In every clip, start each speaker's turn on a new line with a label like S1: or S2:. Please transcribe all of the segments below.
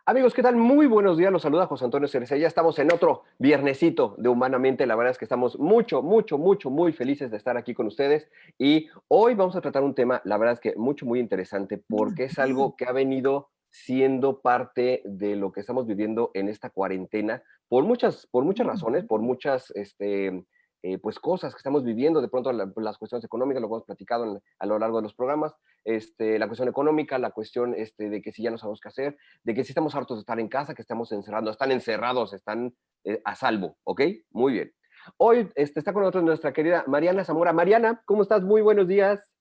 S1: Amigos, ¿qué tal? Muy buenos días, los saluda José Antonio Cereza. Ya estamos en otro viernesito de Humanamente. La verdad es que estamos muy felices de estar aquí con ustedes. Y hoy vamos a tratar un tema, la verdad es que muy interesante, porque es algo que ha venido siendo parte de lo que estamos viviendo en esta cuarentena por muchas razones, por muchas pues cosas que estamos viviendo, de pronto las cuestiones económicas, lo que hemos platicado a lo largo de los programas, la cuestión económica, la cuestión de que si ya no sabemos qué hacer, de que si estamos hartos de estar en casa, que estamos encerrados, no están encerrados, están a salvo, ¿ok? Muy bien. Hoy está con nosotros nuestra querida Mariana Zamora. Mariana, ¿cómo estás? Muy buenos días.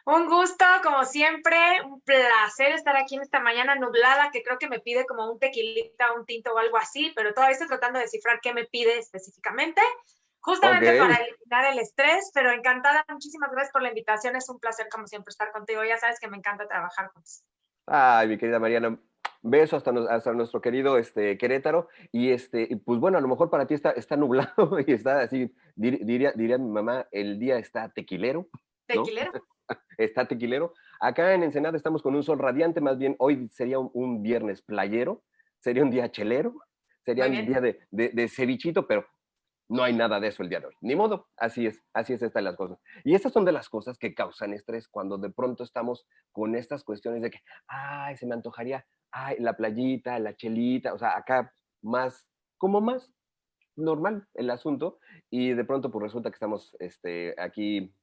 S2: Un gusto, como siempre, un placer estar aquí en esta mañana nublada que creo que me pide como un tequilita, un tinto o algo así, pero todavía estoy tratando de descifrar qué me pide específicamente,
S1: Ok.
S2: justamente para eliminar el estrés, pero encantada, muchísimas gracias por la invitación, es un placer como siempre estar contigo, ya sabes que me encanta trabajar juntos.
S1: Ay, mi querida Mariana, beso hasta nuestro querido Querétaro. Y pues bueno, a lo mejor para ti está nublado y está así, diría mi mamá, el día está tequilero, ¿no?
S2: Tequilero,
S1: Está tequilero. Acá en Ensenada estamos con un sol radiante, más bien hoy sería un viernes playero, sería un día chelero, sería
S2: muy
S1: un
S2: bien.
S1: día de cevichito, pero no hay nada de eso el día de hoy. Ni modo, así es estas las cosas. Y estas son de las cosas que causan estrés cuando de pronto estamos con estas cuestiones de que, ay, se me antojaría, ay, la playita, la chelita, o sea, acá como más normal el asunto, y de pronto pues resulta que estamos aquí,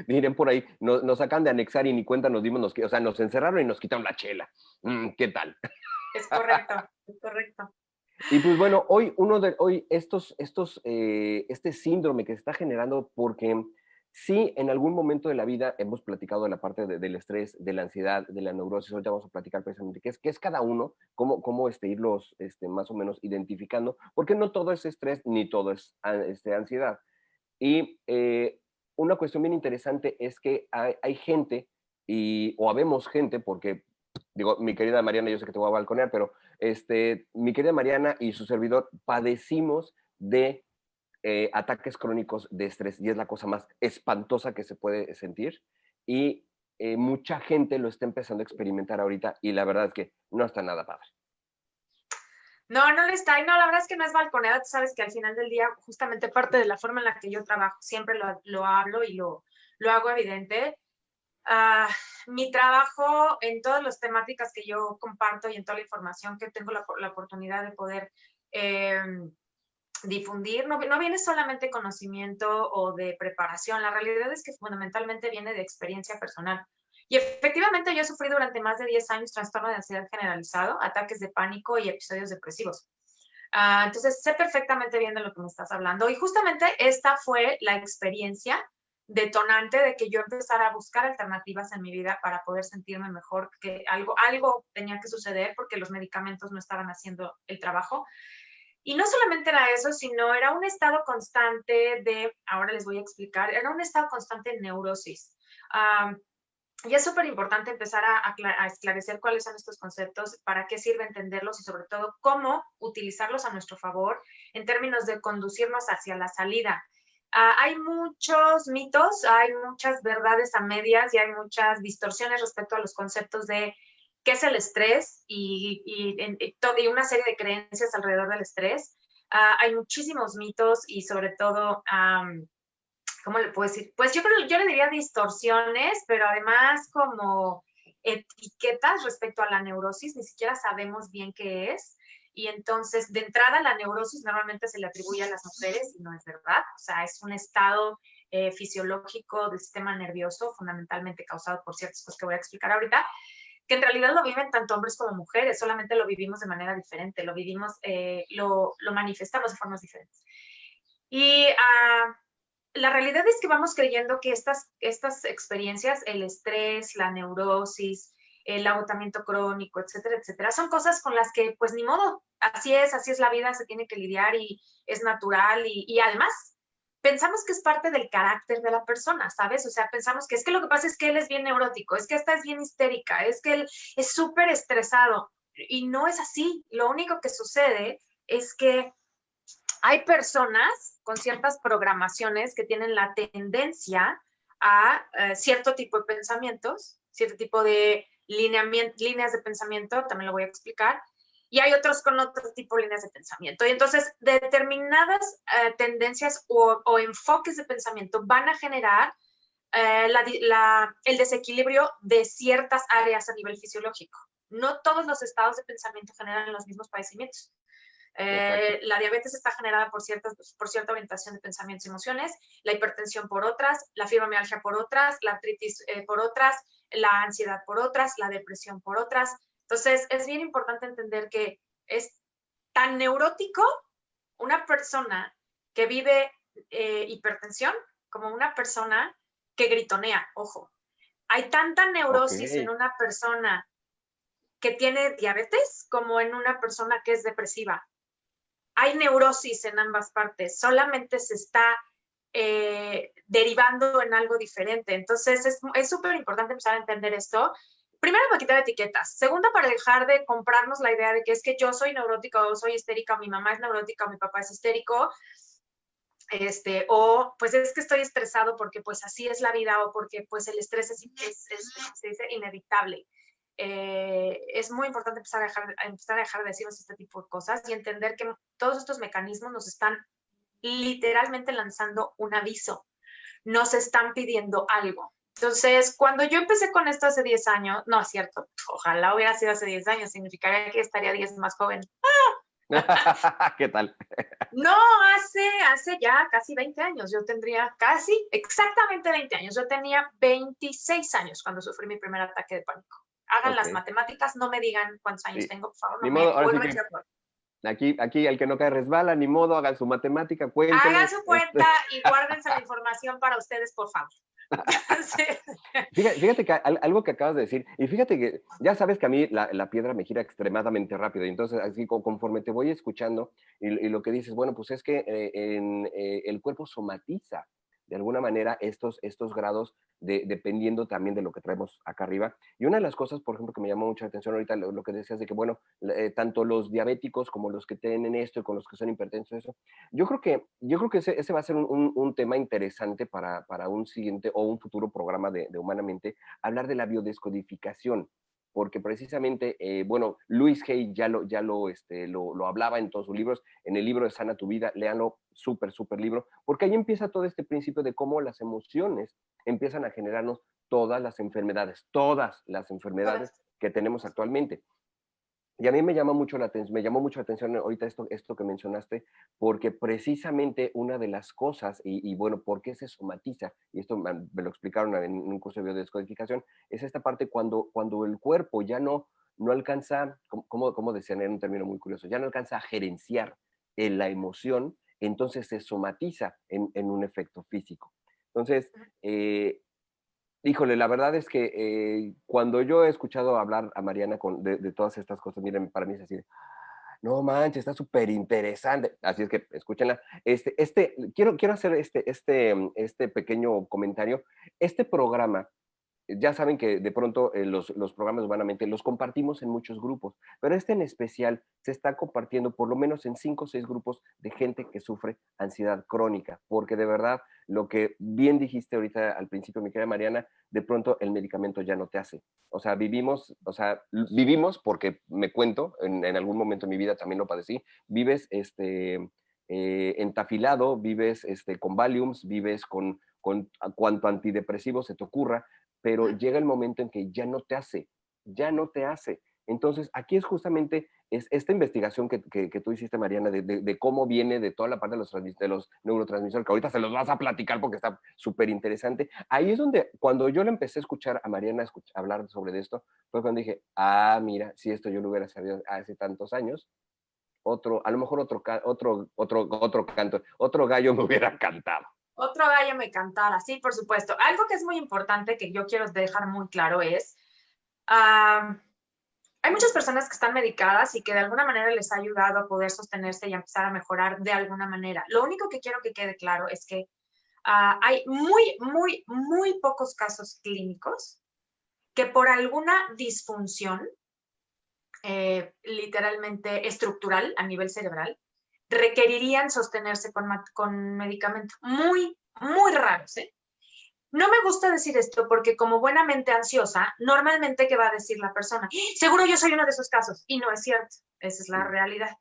S1: miren por ahí, nos acaban de anexar y ni cuenta nos dimos, o sea, nos encerraron y nos quitaron la chela. ¿Qué tal?
S2: Es correcto, es correcto.
S1: Y pues bueno, hoy este síndrome que se está generando, porque sí, en algún momento de la vida hemos platicado de la parte del estrés, de la ansiedad, de la neurosis. Ahorita vamos a platicar precisamente qué es cada uno, cómo irlos más o menos identificando, porque no todo es estrés ni todo es ansiedad. Y una cuestión bien interesante es que hay gente, o habemos gente, porque, digo, mi querida Mariana, yo sé que te voy a balconear, pero mi querida Mariana y su servidor padecimos de ataques crónicos de estrés, y es la cosa más espantosa que se puede sentir. Y mucha gente lo está empezando a experimentar ahorita, y la verdad es que no está nada padre.
S2: No, no le está, y no, la verdad es que no es balconeada, tú sabes que al final del día, justamente parte de la forma en la que yo trabajo, siempre lo hablo y lo hago evidente. Uh, Mi trabajo en todas las temáticas que yo comparto y en toda la información que tengo la oportunidad de poder difundir, no viene solamente conocimiento o de preparación, la realidad es que fundamentalmente viene de experiencia personal. Y efectivamente yo sufrí durante más de 10 años trastorno de ansiedad generalizado, ataques de pánico y episodios depresivos. Entonces sé perfectamente bien de lo que me estás hablando. Y justamente esta fue la experiencia detonante de que yo empezara a buscar alternativas en mi vida para poder sentirme mejor, que algo tenía que suceder porque los medicamentos no estaban haciendo el trabajo. Y no solamente era eso, sino era un estado constante de, ahora les voy a explicar, era un estado constante de neurosis. Y es súper importante empezar a esclarecer cuáles son estos conceptos, para qué sirve entenderlos y sobre todo cómo utilizarlos a nuestro favor en términos de conducirnos hacia la salida. Hay muchos mitos, hay muchas verdades a medias y hay muchas distorsiones respecto a los conceptos de qué es el estrés y una serie de creencias alrededor del estrés. Hay muchísimos mitos y sobre todo ¿cómo le puedo decir? Pues yo le diría distorsiones, pero además como etiquetas respecto a la neurosis, ni siquiera sabemos bien qué es. Y entonces, de entrada, la neurosis normalmente se le atribuye a las mujeres y no es verdad. O sea, es un estado fisiológico del sistema nervioso, fundamentalmente causado por ciertas cosas que voy a explicar ahorita, que en realidad lo viven tanto hombres como mujeres, solamente lo vivimos de manera diferente, lo manifestamos de formas diferentes. Y la realidad es que vamos creyendo que estas experiencias, el estrés, la neurosis, el agotamiento crónico, etcétera, etcétera, son cosas con las que, pues ni modo, así es la vida, se tiene que lidiar y es natural y además pensamos que es parte del carácter de la persona, ¿sabes? O sea, pensamos que es que lo que pasa es que él es bien neurótico, es que esta es bien histérica, es que él es súper estresado y no es así. Lo único que sucede es que hay personas con ciertas programaciones que tienen la tendencia a cierto tipo de pensamientos, cierto tipo de líneas de pensamiento, también lo voy a explicar, y hay otros con otro tipo de líneas de pensamiento. Y entonces, determinadas tendencias o enfoques de pensamiento van a generar el desequilibrio de ciertas áreas a nivel fisiológico. No todos los estados de pensamiento generan los mismos padecimientos. La diabetes está generada por cierta orientación de pensamientos y emociones, la hipertensión por otras, la fibromialgia por otras, la artritis por otras, la ansiedad por otras, la depresión por otras. Entonces, es bien importante entender que es tan neurótico una persona que vive hipertensión como una persona que gritonea, ojo. Hay tanta neurosis en una persona que tiene diabetes como en una persona que es depresiva. Hay neurosis en ambas partes, solamente se está derivando en algo diferente. Entonces, es súper importante empezar a entender esto. Primero, para quitar etiquetas. Segunda, para dejar de comprarnos la idea de que es que yo soy neurótica o soy histérica, o mi mamá es neurótica o mi papá es histérico. O pues es que estoy estresado porque pues así es la vida o porque pues el estrés se dice inevitable. Es muy importante empezar a dejar de decirnos este tipo de cosas y entender que todos estos mecanismos nos están literalmente lanzando un aviso, nos están pidiendo algo. Entonces, cuando yo empecé con esto hace 10 años, no es cierto, ojalá hubiera sido hace 10 años, significaría que estaría 10 más joven.
S1: ¿Qué tal?
S2: No, hace ya casi 20 años, yo tendría exactamente 20 años, yo tenía 26 años cuando sufrí mi primer ataque de pánico. Hagan las matemáticas, no me digan cuántos años tengo, por favor, no me vuelvan a decir.
S1: Aquí el que no cae resbala, ni modo, hagan su matemática, cuéntenlo.
S2: Hagan su cuenta y guárdense la información para ustedes, por favor. Sí.
S1: Fíjate que algo que acabas de decir, y fíjate que ya sabes que a mí la piedra me gira extremadamente rápido, y entonces así conforme te voy escuchando y lo que dices, bueno, pues es que el cuerpo somatiza de alguna manera estos grados dependiendo también de lo que traemos acá arriba. Y una de las cosas, por ejemplo, que me llamó mucha atención ahorita, lo que decías de que, bueno, tanto los diabéticos como los que tienen esto y con los que son hipertensos, eso, yo creo que ese va a ser un tema interesante para un siguiente o un futuro programa de Humanamente, hablar de la biodescodificación, porque precisamente, bueno, Louise Hay ya lo hablaba en todos sus libros, en el libro de Sana tu Vida, léanlo, súper libro, porque ahí empieza todo este principio de cómo las emociones empiezan a generarnos todas las enfermedades que tenemos actualmente. Y a mí me llamó mucho la atención ahorita esto que mencionaste, porque precisamente una de las cosas, y bueno, ¿por qué se somatiza? Y esto me lo explicaron en un curso de biodescodificación, es esta parte cuando el cuerpo ya no alcanza, como decían en un término muy curioso, ya no alcanza a gerenciar la emoción, entonces se somatiza en un efecto físico. Entonces, híjole, la verdad es que cuando yo he escuchado hablar a Mariana de todas estas cosas, miren, para mí es así, no manches, está súper interesante. Así es que escúchenla. Quiero hacer este pequeño comentario. Este programa, ya saben que de pronto los programas Humanamente los compartimos en muchos grupos, pero este en especial se está compartiendo por lo menos en 5 o 6 grupos de gente que sufre ansiedad crónica, porque de verdad, lo que bien dijiste ahorita al principio, mi querida Mariana, de pronto el medicamento ya no te hace. O sea, vivimos porque me cuento, en algún momento de mi vida también lo padecí, vives entafilado, vives con Valiums, vives con cuanto antidepresivo se te ocurra, pero llega el momento en que ya no te hace. Entonces, aquí es justamente esta investigación que tú hiciste, Mariana, de cómo viene de toda la parte de los neurotransmisores, que ahorita se los vas a platicar porque está súper interesante. Ahí es donde, cuando yo le empecé a escuchar a Mariana hablar sobre esto, fue cuando dije, mira, si esto yo lo hubiera sabido hace tantos años, a lo mejor otro canto, otro gallo me hubiera cantado.
S2: Otro gallo me cantara, sí, por supuesto. Algo que es muy importante que yo quiero dejar muy claro es, hay muchas personas que están medicadas y que de alguna manera les ha ayudado a poder sostenerse y a empezar a mejorar de alguna manera. Lo único que quiero que quede claro es que hay muy pocos casos clínicos que por alguna disfunción, literalmente estructural a nivel cerebral, requerirían sostenerse con medicamento. Muy raros, ¿eh? No me gusta decir esto porque como buena mente ansiosa, normalmente ¿qué va a decir la persona? Seguro yo soy uno de esos casos. Y no es cierto, esa es la realidad.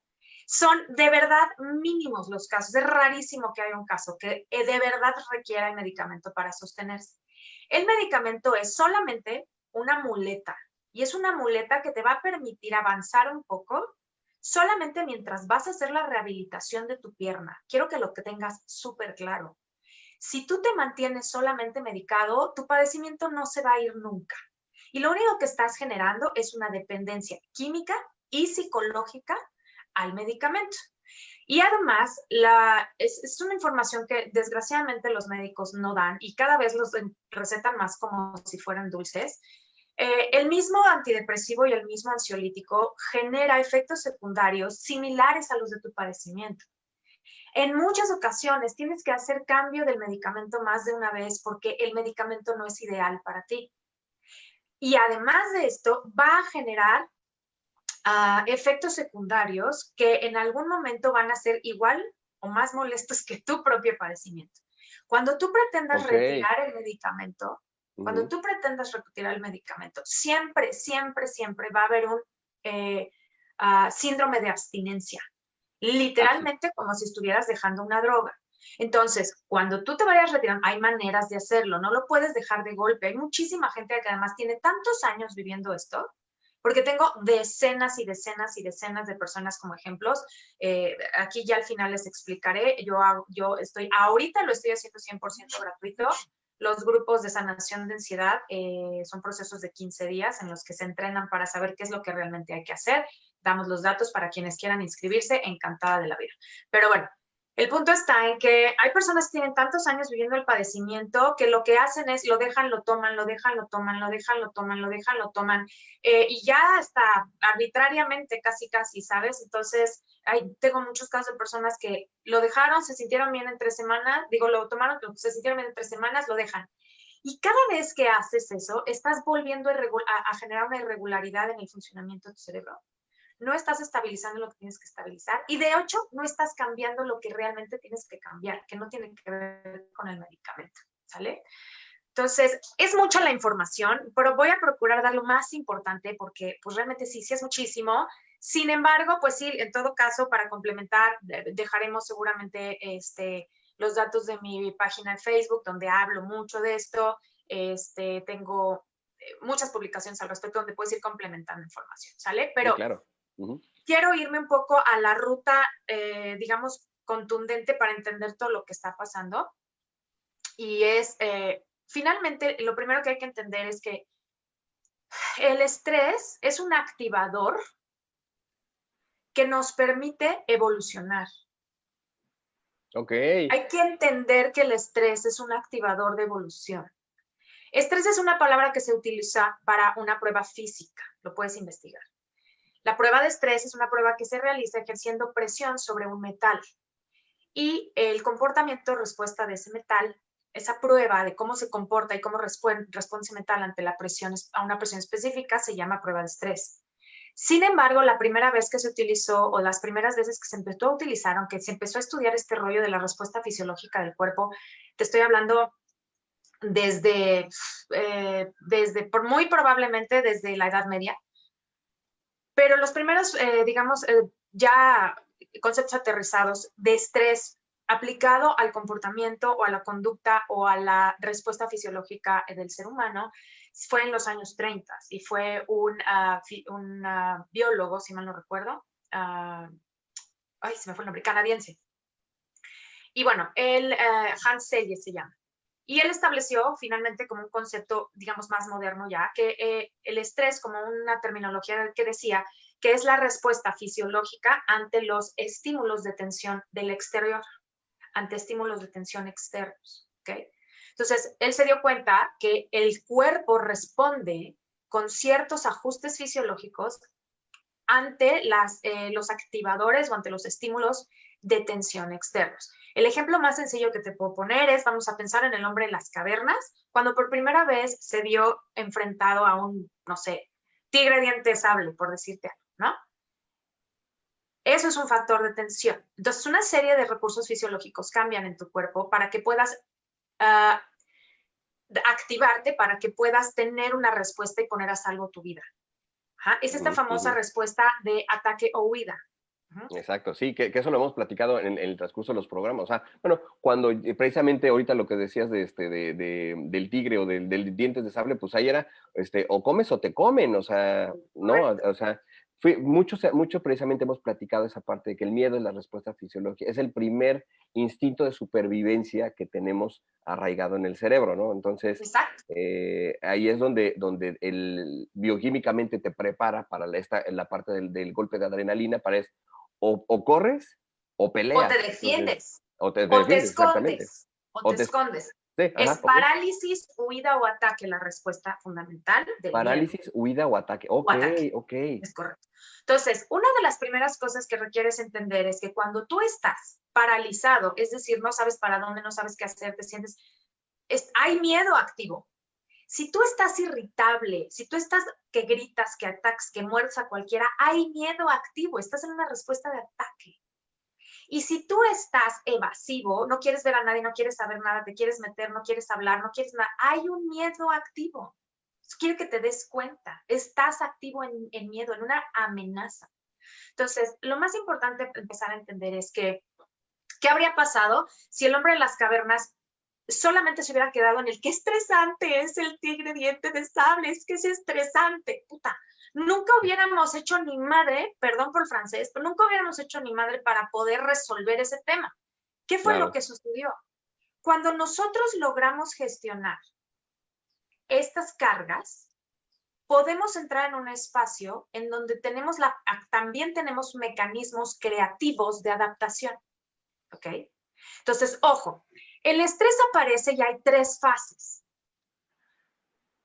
S2: Son de verdad mínimos los casos. Es rarísimo que haya un caso que de verdad requiera el medicamento para sostenerse. El medicamento es solamente una muleta y es una muleta que te va a permitir avanzar un poco solamente mientras vas a hacer la rehabilitación de tu pierna. Quiero que lo que tengas súper claro. Si tú te mantienes solamente medicado, tu padecimiento no se va a ir nunca. Y lo único que estás generando es una dependencia química y psicológica al medicamento. Y además, es una información que desgraciadamente los médicos no dan y cada vez los recetan más como si fueran dulces. El mismo antidepresivo y el mismo ansiolítico genera efectos secundarios similares a los de tu padecimiento. En muchas ocasiones tienes que hacer cambio del medicamento más de una vez porque el medicamento no es ideal para ti. Y además de esto, va a generar efectos secundarios que en algún momento van a ser igual o más molestos que tu propio padecimiento. Cuando tú pretendas retirar el medicamento, siempre, siempre, siempre va a haber un síndrome de abstinencia. Literalmente como si estuvieras dejando una droga. Entonces, cuando tú te vayas retirando, hay maneras de hacerlo, no lo puedes dejar de golpe. Hay muchísima gente que además tiene tantos años viviendo esto, porque tengo decenas y decenas y decenas de personas como ejemplos. Aquí ya al final les explicaré. Yo estoy, ahorita lo estoy haciendo 100% gratuito. Los grupos de sanación de ansiedad son procesos de 15 días en los que se entrenan para saber qué es lo que realmente hay que hacer. Damos los datos para quienes quieran inscribirse, encantada de la vida. Pero bueno, el punto está en que hay personas que tienen tantos años viviendo el padecimiento que lo que hacen es lo dejan, lo toman, lo dejan, lo toman, lo dejan, lo toman, lo dejan, lo toman, y ya hasta arbitrariamente casi, casi, ¿sabes? Entonces, tengo muchos casos de personas que lo dejaron, se sintieron bien en 3 semanas, lo tomaron, se sintieron bien en 3 semanas, lo dejan. Y cada vez que haces eso, estás volviendo a generar una irregularidad en el funcionamiento de tu cerebro. No estás estabilizando lo que tienes que estabilizar y de hecho no estás cambiando lo que realmente tienes que cambiar, que no tiene que ver con el medicamento, ¿sale? Entonces, es mucha la información, pero voy a procurar dar lo más importante porque pues realmente sí es muchísimo. Sin embargo, pues sí, en todo caso, para complementar, dejaremos seguramente los datos de mi página de Facebook, donde hablo mucho de esto. Tengo muchas publicaciones al respecto donde puedes ir complementando información, ¿sale? Pero
S1: claro.
S2: Quiero irme un poco a la ruta, digamos, contundente para entender todo lo que está pasando. Y es, finalmente, lo primero que hay que entender es que el estrés es un activador que nos permite evolucionar. Hay que entender que el estrés es un activador de evolución. Estrés es una palabra que se utiliza para una prueba física, lo puedes investigar. La prueba de estrés es una prueba que se realiza ejerciendo presión sobre un metal. Y el comportamiento respuesta de ese metal, esa prueba de cómo se comporta y cómo responde ese metal ante a una presión específica, se llama prueba de estrés. Sin embargo, la primera vez que se utilizó o las primeras veces que se empezó a utilizar, aunque se empezó a estudiar este rollo de la respuesta fisiológica del cuerpo, te estoy hablando desde muy probablemente desde la Edad Media, pero los primeros, digamos, ya conceptos aterrizados de estrés aplicado al comportamiento o a la conducta o a la respuesta fisiológica del ser humano fue en los años 30 y fue un biólogo, si mal no recuerdo, se me fue el nombre, canadiense. Y bueno, Hans Selye se llama. Y él estableció finalmente como un concepto, digamos, más moderno ya, que el estrés, como una terminología que decía, que es la respuesta fisiológica ante los estímulos de tensión del exterior, ante estímulos de tensión externos, ¿ok? Entonces, él se dio cuenta que el cuerpo responde con ciertos ajustes fisiológicos ante los activadores o ante los estímulos de tensión externos. El ejemplo más sencillo que te puedo poner es, vamos a pensar en el hombre de las cavernas, cuando por primera vez se vio enfrentado a un, no sé, tigre diente de sable, por decirte algo, ¿no? Eso es un factor de tensión. Entonces, una serie de recursos fisiológicos cambian en tu cuerpo para que puedas activarte para que puedas tener una respuesta y poner a salvo tu vida. Ajá. Es esta famosa respuesta de ataque o huida.
S1: Exacto, sí, que eso lo hemos platicado en el transcurso de los programas. O sea, bueno, cuando precisamente ahorita lo que decías del tigre o del dientes de sable, pues ahí era, o comes o te comen, o sea, ¿no? O sea, mucho precisamente hemos platicado esa parte de que el miedo es la respuesta fisiológica, es el primer instinto de supervivencia que tenemos arraigado en el cerebro, ¿no? Entonces, ahí es donde bioquímicamente te prepara para la parte del golpe de adrenalina, para o corres o peleas.
S2: O te defiendes.
S1: Entonces, o te
S2: escondes. O te escondes.
S1: Sí,
S2: es parálisis, huida o ataque la respuesta fundamental del
S1: parálisis,
S2: miedo.
S1: Huida o ataque. Ok, ok.
S2: Es correcto. Entonces, una de las primeras cosas que requieres entender es que cuando tú estás paralizado, es decir, no sabes para dónde, no sabes qué hacer, te sientes, hay miedo activo. Si tú estás irritable, si tú estás que gritas, que atacas, que muerdes a cualquiera, hay miedo activo, estás en una respuesta de ataque. Y si tú estás evasivo, no quieres ver a nadie, no quieres saber nada, te quieres meter, no quieres hablar, no quieres nada, hay un miedo activo. Quiero que te des cuenta, estás activo en miedo, en una amenaza. Entonces, lo más importante empezar a entender es que, ¿qué habría pasado si el hombre de las cavernas solamente se hubiera quedado en el qué estresante es el tigre diente de sable, es que es estresante, puta? Nunca hubiéramos hecho ni madre, perdón por el francés, pero nunca hubiéramos hecho ni madre para poder resolver ese tema. ¿Qué fue lo que sucedió? Cuando nosotros logramos gestionar estas cargas, podemos entrar en un espacio en donde también tenemos mecanismos creativos de adaptación. ¿Ok? Entonces, ojo, el estrés aparece y hay 3 fases.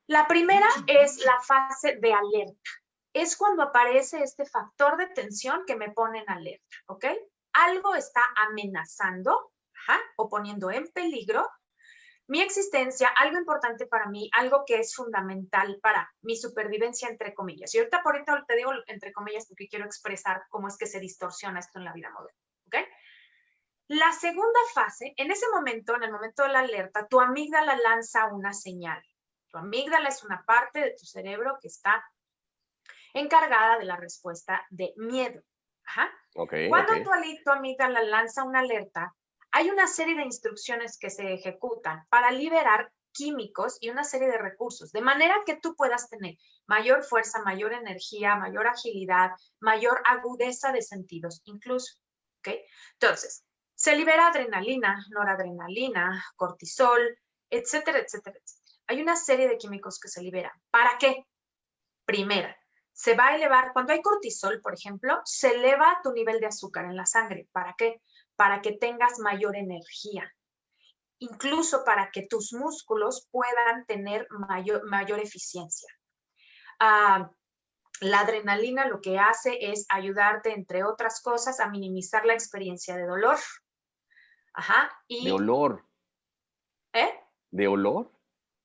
S2: La primera es la fase de alerta. Es cuando aparece este factor de tensión que me pone en alerta, ¿ok? Algo está amenazando, o poniendo en peligro mi existencia, algo importante para mí, algo que es fundamental para mi supervivencia, entre comillas. Y ahorita te digo entre comillas porque quiero expresar cómo es que se distorsiona esto en la vida moderna, ¿ok? La segunda fase, en ese momento, en el momento de la alerta, tu amígdala lanza una señal. Tu amígdala es una parte de tu cerebro que está encargada de la respuesta de miedo. Cuando tu amígdala lanza una alerta, hay una serie de instrucciones que se ejecutan para liberar químicos y una serie de recursos, de manera que tú puedas tener mayor fuerza, mayor energía, mayor agilidad, mayor agudeza de sentidos, incluso. ¿Okay? Entonces, se libera adrenalina, noradrenalina, cortisol, etcétera, etcétera, etcétera. Hay una serie de químicos que se liberan. ¿Para qué? Primera, se va a elevar, cuando hay cortisol, por ejemplo, se eleva tu nivel de azúcar en la sangre. ¿Para qué? Para que tengas mayor energía. Incluso para que tus músculos puedan tener mayor eficiencia. La adrenalina lo que hace es ayudarte, entre otras cosas, a minimizar la experiencia de dolor.
S1: ¿De olor? ¿De olor?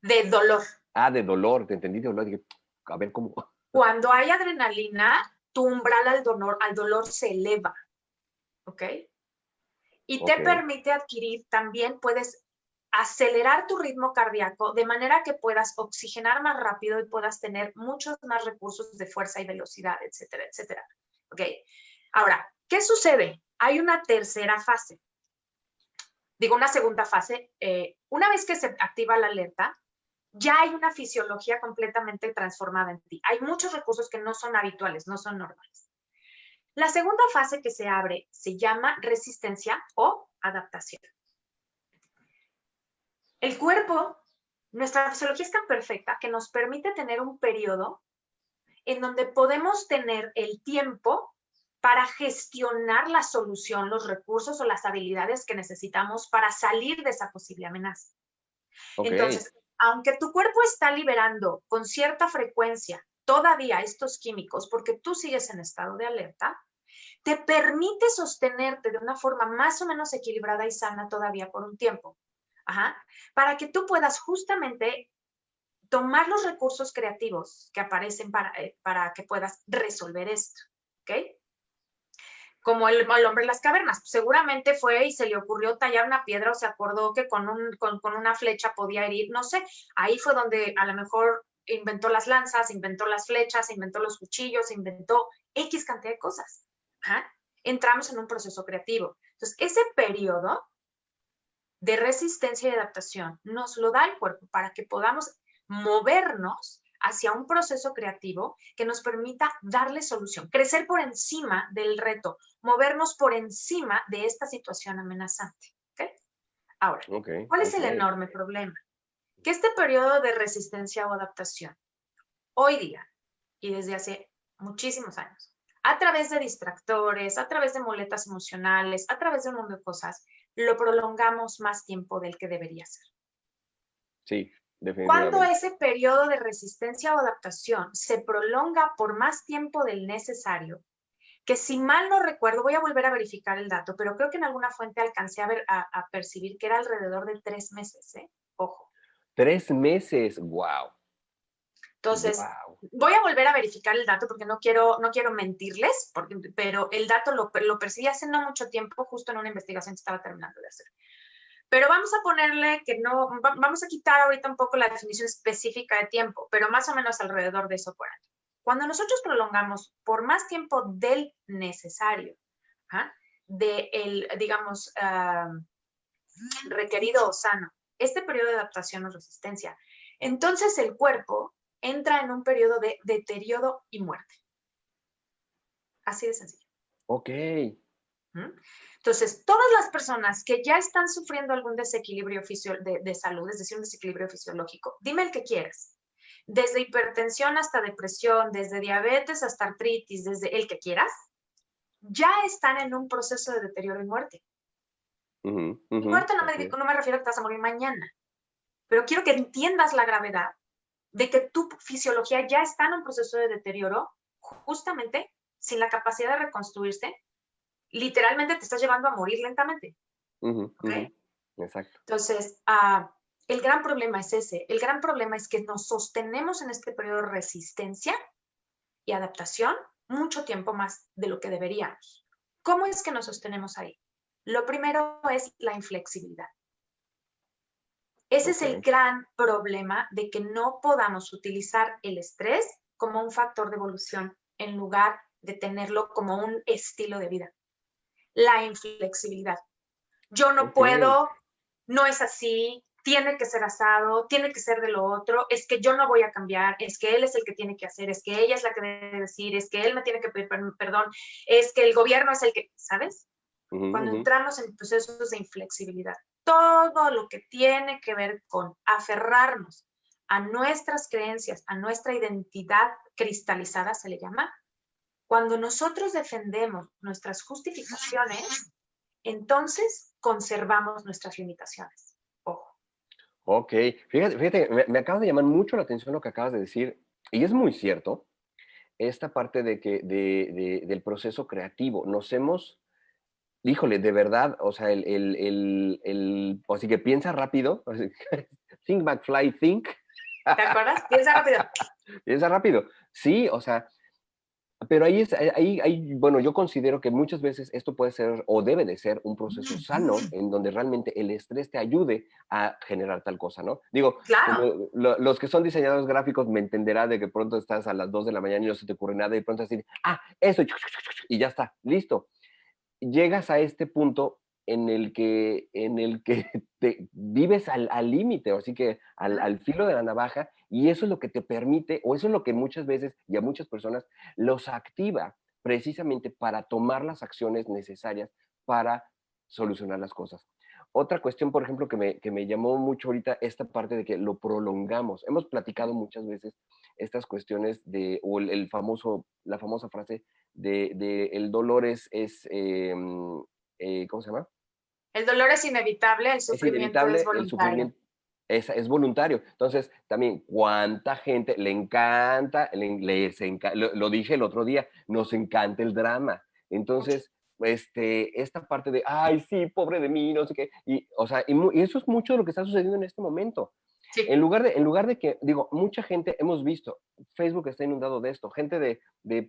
S2: De dolor.
S1: De dolor, te entendí de dolor. Dije, a ver cómo.
S2: Cuando hay adrenalina, tu umbral al dolor se eleva. ¿Ok? Y te permite adquirir, también puedes acelerar tu ritmo cardíaco de manera que puedas oxigenar más rápido y puedas tener muchos más recursos de fuerza y velocidad, etcétera, etcétera. ¿Ok? Ahora, ¿qué sucede? Hay una tercera fase. Digo, una segunda fase. Una vez que se activa la alerta, ya hay una fisiología completamente transformada en ti. Hay muchos recursos que no son habituales, no son normales. La segunda fase que se abre se llama resistencia o adaptación. El cuerpo, nuestra fisiología es tan perfecta que nos permite tener un periodo en donde podemos tener el tiempo para gestionar la solución, los recursos o las habilidades que necesitamos para salir de esa posible amenaza. Entonces, aunque tu cuerpo está liberando con cierta frecuencia todavía estos químicos, porque tú sigues en estado de alerta, te permite sostenerte de una forma más o menos equilibrada y sana todavía por un tiempo. Para que tú puedas justamente tomar los recursos creativos que aparecen para que puedas resolver esto. ¿Ok? como el hombre de las cavernas. Seguramente fue y se le ocurrió tallar una piedra o se acordó que con una flecha podía herir, no sé. Ahí fue donde a lo mejor inventó las lanzas, inventó las flechas, inventó los cuchillos, inventó X cantidad de cosas. ¿Ah? Entramos en un proceso creativo. Entonces, ese periodo de resistencia y adaptación nos lo da el cuerpo para que podamos movernos hacia un proceso creativo que nos permita darle solución, crecer por encima del reto, movernos por encima de esta situación amenazante. ¿Okay? Ahora, ¿cuál es el enorme problema? Que este periodo de resistencia o adaptación, hoy día y desde hace muchísimos años, a través de distractores, a través de muletas emocionales, a través de un mundo de cosas, lo prolongamos más tiempo del que debería ser.
S1: Sí, definitivamente.
S2: Cuando ese periodo de resistencia o adaptación se prolonga por más tiempo del necesario, que si mal no recuerdo, voy a volver a verificar el dato, pero creo que en alguna fuente alcancé a percibir que era alrededor de 3 meses, ¿eh? Ojo.
S1: 3 meses, wow.
S2: Entonces,
S1: wow.
S2: voy a volver a verificar el dato porque no quiero mentirles, pero el dato lo percibí hace no mucho tiempo, justo en una investigación que estaba terminando de hacer. Pero vamos a ponerle que no, vamos a quitar ahorita un poco la definición específica de tiempo, pero más o menos alrededor de eso por año. Cuando nosotros prolongamos por más tiempo del necesario, ¿ah? Digamos, requerido o sano, este periodo de adaptación o resistencia, entonces el cuerpo entra en un periodo de deterioro y muerte. Así de sencillo.
S1: Ok.
S2: Entonces, todas las personas que ya están sufriendo algún desequilibrio de salud, es decir, un desequilibrio fisiológico, dime el que quieras, desde hipertensión hasta depresión, desde diabetes hasta artritis, desde el que quieras, ya están en un proceso de deterioro y muerte. Y muerte no me refiero a que te vas a morir mañana, pero quiero que entiendas la gravedad de que tu fisiología ya está en un proceso de deterioro, justamente sin la capacidad de reconstruirse. Literalmente te estás llevando a morir lentamente. ¿Okay?
S1: Exacto.
S2: Entonces, el gran problema es ese. El gran problema es que nos sostenemos en este periodo de resistencia y adaptación mucho tiempo más de lo que deberíamos. ¿Cómo es que nos sostenemos ahí? Lo primero es la inflexibilidad. Ese es el gran problema de que no podamos utilizar el estrés como un factor de evolución en lugar de tenerlo como un estilo de vida. La inflexibilidad. Yo no puedo, no es así, tiene que ser asado, tiene que ser de lo otro, es que yo no voy a cambiar, es que él es el que tiene que hacer, es que ella es la que debe decir, es que él me tiene que pedir perdón, es que el gobierno es el que, ¿sabes? Cuando entramos en procesos de inflexibilidad, todo lo que tiene que ver con aferrarnos a nuestras creencias, a nuestra identidad cristalizada, se le llama. Cuando nosotros defendemos nuestras justificaciones, entonces conservamos nuestras limitaciones. Ojo.
S1: Ok, fíjate, me acaba de llamar mucho la atención lo que acabas de decir, y es muy cierto, esta parte de que del proceso creativo. Nos hemos, híjole, de verdad, o sea, así que piensa rápido, think McFly, think.
S2: ¿Te acuerdas? Piensa rápido.
S1: Piensa rápido, sí, o sea, pero bueno, yo considero que muchas veces esto puede ser o debe de ser un proceso sano en donde realmente el estrés te ayude a generar tal cosa, ¿no? Digo,
S2: claro.
S1: los que son diseñadores gráficos me entenderán de que pronto estás a las 2 de la mañana y no se te ocurre nada y pronto así, eso, y ya está, listo. Llegas a este punto en el que te vives al límite, así que al filo de la navaja, y eso es lo que te permite, o eso es lo que muchas veces y a muchas personas los activa precisamente para tomar las acciones necesarias para solucionar las cosas. Otra cuestión, por ejemplo, que me llamó mucho ahorita, esta parte de que lo prolongamos. Hemos platicado muchas veces estas cuestiones o la famosa frase de el dolor ¿cómo se llama?
S2: El dolor es inevitable, el sufrimiento es voluntario.
S1: El sufrimiento es voluntario. Entonces, también, ¿cuánta gente le encanta, lo dije el otro día, nos encanta el drama? Entonces, esta parte de, ay, sí, pobre de mí, no sé qué, y, o sea, y eso es mucho de lo que está sucediendo en este momento.
S2: Sí.
S1: En lugar de que, digo, mucha gente, hemos visto, Facebook está inundado de esto, gente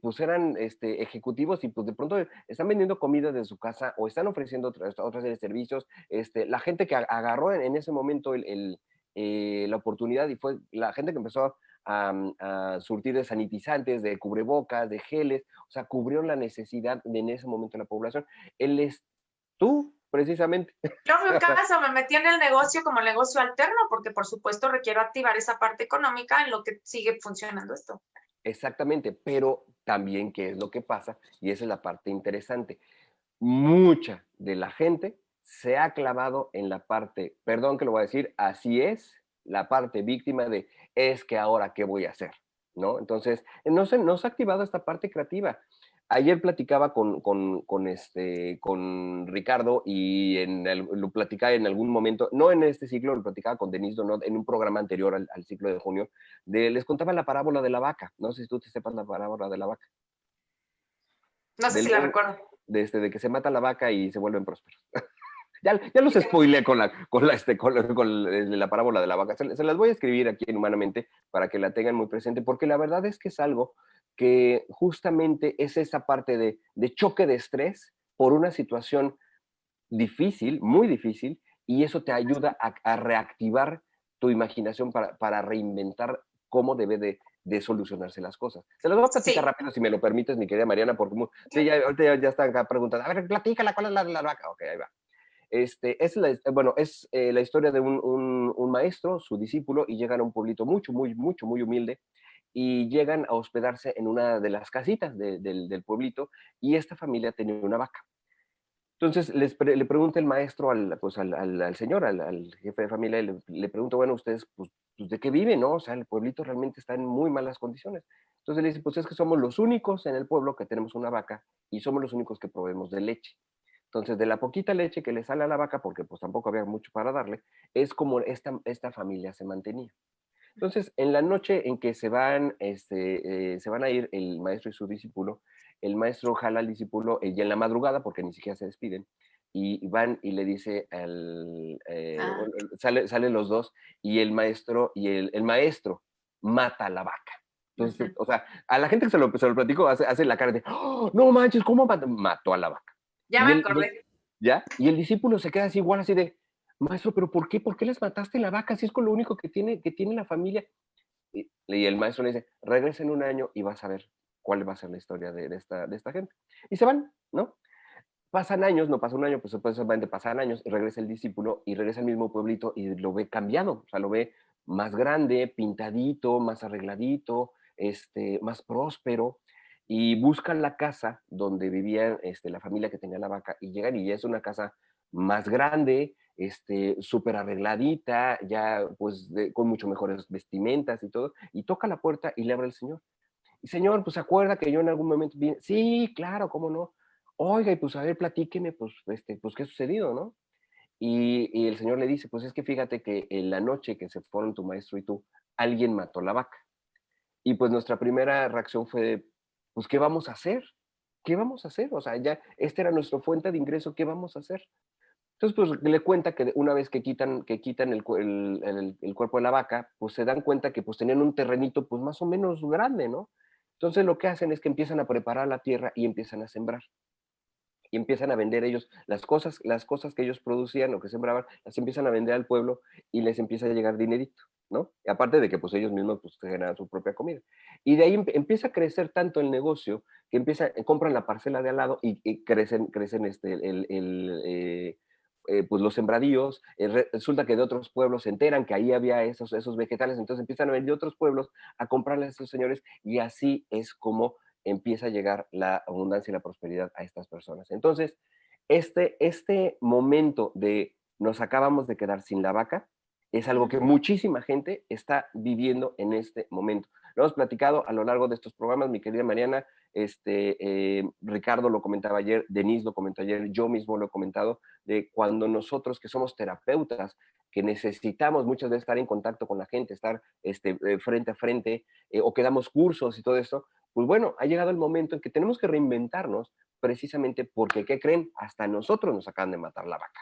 S1: pues eran ejecutivos y pues de pronto están vendiendo comida de su casa o están ofreciendo otras serie de servicios. La gente que agarró en ese momento la oportunidad y fue la gente que empezó a surtir de sanitizantes, de cubrebocas, de geles, o sea, cubrió la necesidad en ese momento de la población. Él es tú, precisamente.
S2: Yo en mi caso me metí en el negocio como negocio alterno porque por supuesto requiero activar esa parte económica en lo que sigue funcionando esto.
S1: Exactamente, pero también qué es lo que pasa, y esa es la parte interesante. Mucha de la gente se ha clavado en la parte, perdón que lo voy a decir, así es, la parte víctima de es que ahora qué voy a hacer, ¿no? Entonces, no se ha activado esta parte creativa. Ayer platicaba con Ricardo y lo platicaba en algún momento, no en este ciclo, lo platicaba con Denise Donot en un programa anterior al ciclo de junio, les contaba la parábola de la vaca. No sé si tú te sepas la parábola de la vaca.
S2: No sé si
S1: Del,
S2: la recuerdo.
S1: de que se mata la vaca y se vuelven prósperos. Ya los spoileé con la parábola de la vaca. Se las voy a escribir aquí en Humanamente para que la tengan muy presente, porque la verdad es que es algo que justamente es esa parte de choque de estrés por una situación difícil, muy difícil, y eso te ayuda a reactivar tu imaginación para reinventar cómo debe de solucionarse las cosas. Se las voy a platicar
S2: Sí.
S1: rápido, si me lo permites, mi querida Mariana, porque sí, ahorita ya están acá preguntando, a ver, platícala, ¿cuál es la de la vaca? Ok, ahí va. Es la historia de un maestro, su discípulo, y llegan a un pueblito muy humilde, y llegan a hospedarse en una de las casitas del pueblito, y esta familia tenía una vaca. Entonces le pregunta el maestro al señor, al jefe de familia, y le pregunta, bueno, ustedes, pues, ¿de qué viven, no? O sea, el pueblito realmente está en muy malas condiciones. Entonces le dice, pues es que somos los únicos en el pueblo que tenemos una vaca y somos los únicos que proveemos de leche. Entonces, de la poquita leche que le sale a la vaca, porque pues tampoco había mucho para darle, es como esta familia se mantenía. Entonces, en la noche en que se van a ir el maestro y su discípulo, el maestro jala al discípulo ya en la madrugada, porque ni siquiera se despiden, y van y le dice
S2: Ah,
S1: salen los dos, y el maestro mata a la vaca. Entonces,
S2: uh-huh.
S1: o sea, a la gente que se lo platico hace la cara de, oh, no manches, ¿cómo mató a la vaca?
S2: Ya
S1: Y
S2: me
S1: él, y él-
S2: acordé.
S1: ¿Ya? Y el discípulo se queda así igual, así de, maestro, ¿pero por qué? ¿Por qué les mataste la vaca? Si es con lo único que tiene la familia. Y el maestro le dice, regresa en un año y vas a ver cuál va a ser la historia de esta gente. Y se van, ¿no? Pasan años, no pasa un año, pues supuestamente pasan años, y regresa el discípulo y regresa al mismo pueblito y lo ve cambiado, o sea, lo ve más grande, pintadito, más arregladito, más próspero, y buscan la casa donde vivía la familia que tenía la vaca, y llegan y ya es una casa más grande, súper arregladita, ya pues con mucho mejores vestimentas y todo, y toca la puerta y le abre el señor. Y señor, pues se acuerda que yo en algún momento vine, sí, claro, cómo no. Oiga, y pues a ver, platíqueme, pues qué ha sucedido, ¿no? Y el señor le dice, pues es que fíjate que en la noche que se fueron tu maestro y tú, alguien mató la vaca. Y pues nuestra primera reacción fue, pues, ¿qué vamos a hacer? ¿Qué vamos a hacer? O sea, ya, esta era nuestra fuente de ingreso, ¿qué vamos a hacer? Entonces, pues le cuenta que una vez que quitan el cuerpo de la vaca, pues se dan cuenta que pues tenían un terrenito pues más o menos grande, ¿no? Entonces lo que hacen es que empiezan a preparar la tierra y empiezan a sembrar. Y empiezan a vender ellos las cosas que ellos producían o que sembraban, las empiezan a vender al pueblo y les empieza a llegar dinerito, ¿no? Y aparte de que pues ellos mismos pues generan su propia comida. Y de ahí empieza a crecer tanto el negocio que compran la parcela de al lado y crecen pues los sembradíos. Resulta que de otros pueblos se enteran que ahí había esos vegetales, entonces empiezan a venir de otros pueblos a comprarles a estos señores, y así es como empieza a llegar la abundancia y la prosperidad a estas personas. Entonces, este momento de nos acabamos de quedar sin la vaca es algo que muchísima gente está viviendo en este momento. Lo hemos platicado a lo largo de estos programas, mi querida Mariana, Ricardo lo comentaba ayer, Denise lo comentó ayer, yo mismo lo he comentado, de cuando nosotros que somos terapeutas, que necesitamos muchas veces estar en contacto con la gente, estar frente a frente, o que damos cursos y todo esto, pues bueno, ha llegado el momento en que tenemos que reinventarnos precisamente porque, ¿qué creen? Hasta nosotros nos acaban de matar la vaca.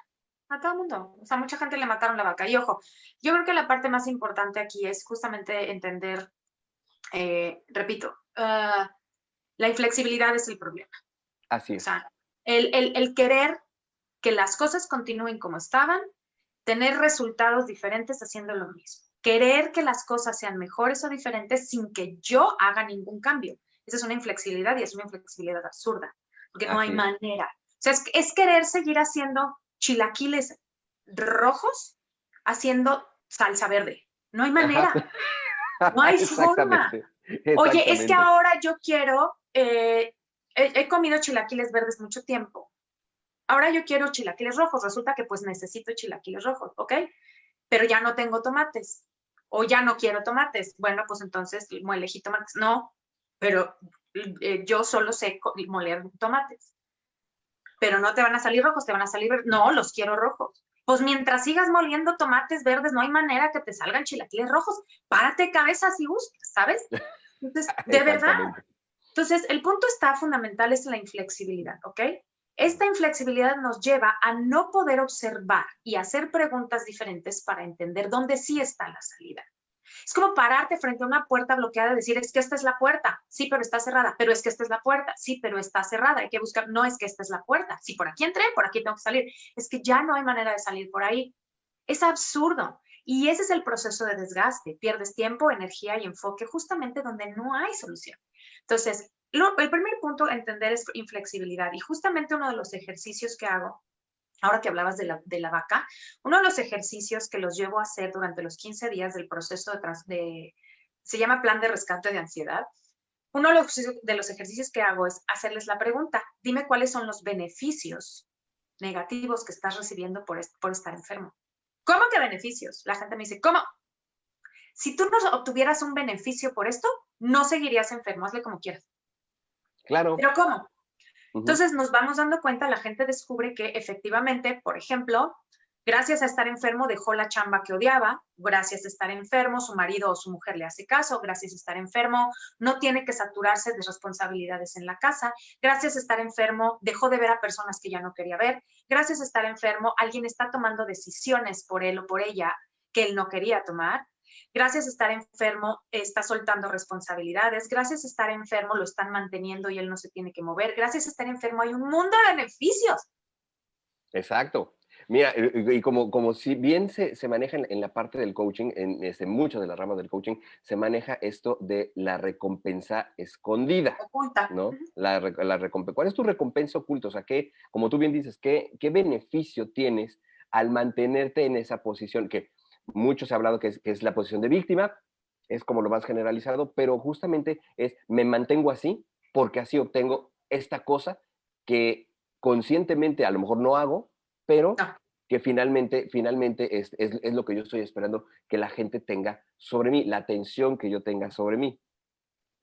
S2: A todo el mundo. O sea, mucha gente le mataron la vaca. Y ojo, yo creo que la parte más importante aquí es justamente entender, repito, la inflexibilidad es el problema.
S1: Así
S2: O
S1: es.
S2: sea, el querer que las cosas continúen como estaban, tener resultados diferentes haciendo lo mismo. Querer que las cosas sean mejores o diferentes sin que yo haga ningún cambio. Esa es una inflexibilidad y es una inflexibilidad absurda, porque no hay
S1: Así es.
S2: manera. O sea, es querer seguir haciendo chilaquiles rojos haciendo salsa verde. No hay
S1: Ajá.
S2: manera, no hay forma.
S1: Exactamente.
S2: Oye, es que
S1: Exactamente.
S2: ahora yo quiero, he comido chilaquiles verdes mucho tiempo. Ahora yo quiero chilaquiles rojos. Resulta que pues necesito chilaquiles rojos, ¿ok? Pero ya no tengo tomates. O ya no quiero tomates. Bueno, pues entonces elegí tomates. No, pero yo solo sé moler tomates. Pero no te van a salir rojos, te van a salir verdes. No, los quiero rojos. Pues mientras sigas moliendo tomates verdes, no hay manera que te salgan chilaquiles rojos. Párate de cabeza si gustas, ¿sabes? Entonces, de verdad.
S1: Exactamente.
S2: Entonces, el punto está fundamental es la inflexibilidad, ¿ok? Esta inflexibilidad nos lleva a no poder observar y hacer preguntas diferentes para entender dónde sí está la salida. Es como pararte frente a una puerta bloqueada y decir, es que esta es la puerta, sí, pero está cerrada, pero es que esta es la puerta, sí, pero está cerrada, hay que buscar, no es que esta es la puerta, si por aquí entré, por aquí tengo que salir, es que ya no hay manera de salir por ahí. Es absurdo. Y ese es el proceso de desgaste. Pierdes tiempo, energía y enfoque justamente donde no hay solución. Entonces, el primer punto a entender es inflexibilidad. Y justamente uno de los ejercicios que hago, ahora que hablabas de la vaca, uno de los ejercicios que los llevo a hacer durante los 15 días del proceso se llama plan de rescate de ansiedad. Uno de los ejercicios que hago es hacerles la pregunta, dime cuáles son los beneficios negativos que estás recibiendo por estar enfermo. ¿Cómo que beneficios? La gente me dice, ¿cómo? Si tú no obtuvieras un beneficio por esto, no seguirías enfermo, hazle como quieras.
S1: Claro.
S2: ¿Pero cómo?
S1: Ujú.
S2: Entonces nos vamos dando cuenta, la gente descubre que efectivamente, por ejemplo, gracias a estar enfermo dejó la chamba que odiaba, gracias a estar enfermo su marido o su mujer le hace caso, gracias a estar enfermo no tiene que saturarse de responsabilidades en la casa, gracias a estar enfermo dejó de ver a personas que ya no quería ver, gracias a estar enfermo alguien está tomando decisiones por él o por ella que él no quería tomar. Gracias a estar enfermo, está soltando responsabilidades. Gracias a estar enfermo, lo están manteniendo y él no se tiene que mover. Gracias a estar enfermo, hay un mundo de beneficios.
S1: Exacto. Mira, y como si bien se maneja en la parte del coaching, en muchas de las ramas del coaching, se maneja esto de la recompensa escondida,
S2: Oculta.
S1: ¿no? ¿Cuál es tu recompensa oculta? O sea, como tú bien dices, ¿qué beneficio tienes al mantenerte en esa posición? Que mucho se ha hablado que es la posición de víctima, es como lo más generalizado, pero justamente es, me mantengo así porque así obtengo esta cosa que conscientemente a lo mejor no hago, pero
S2: No.
S1: que finalmente es lo que yo estoy esperando que la gente tenga sobre mí, la atención que yo tenga sobre mí.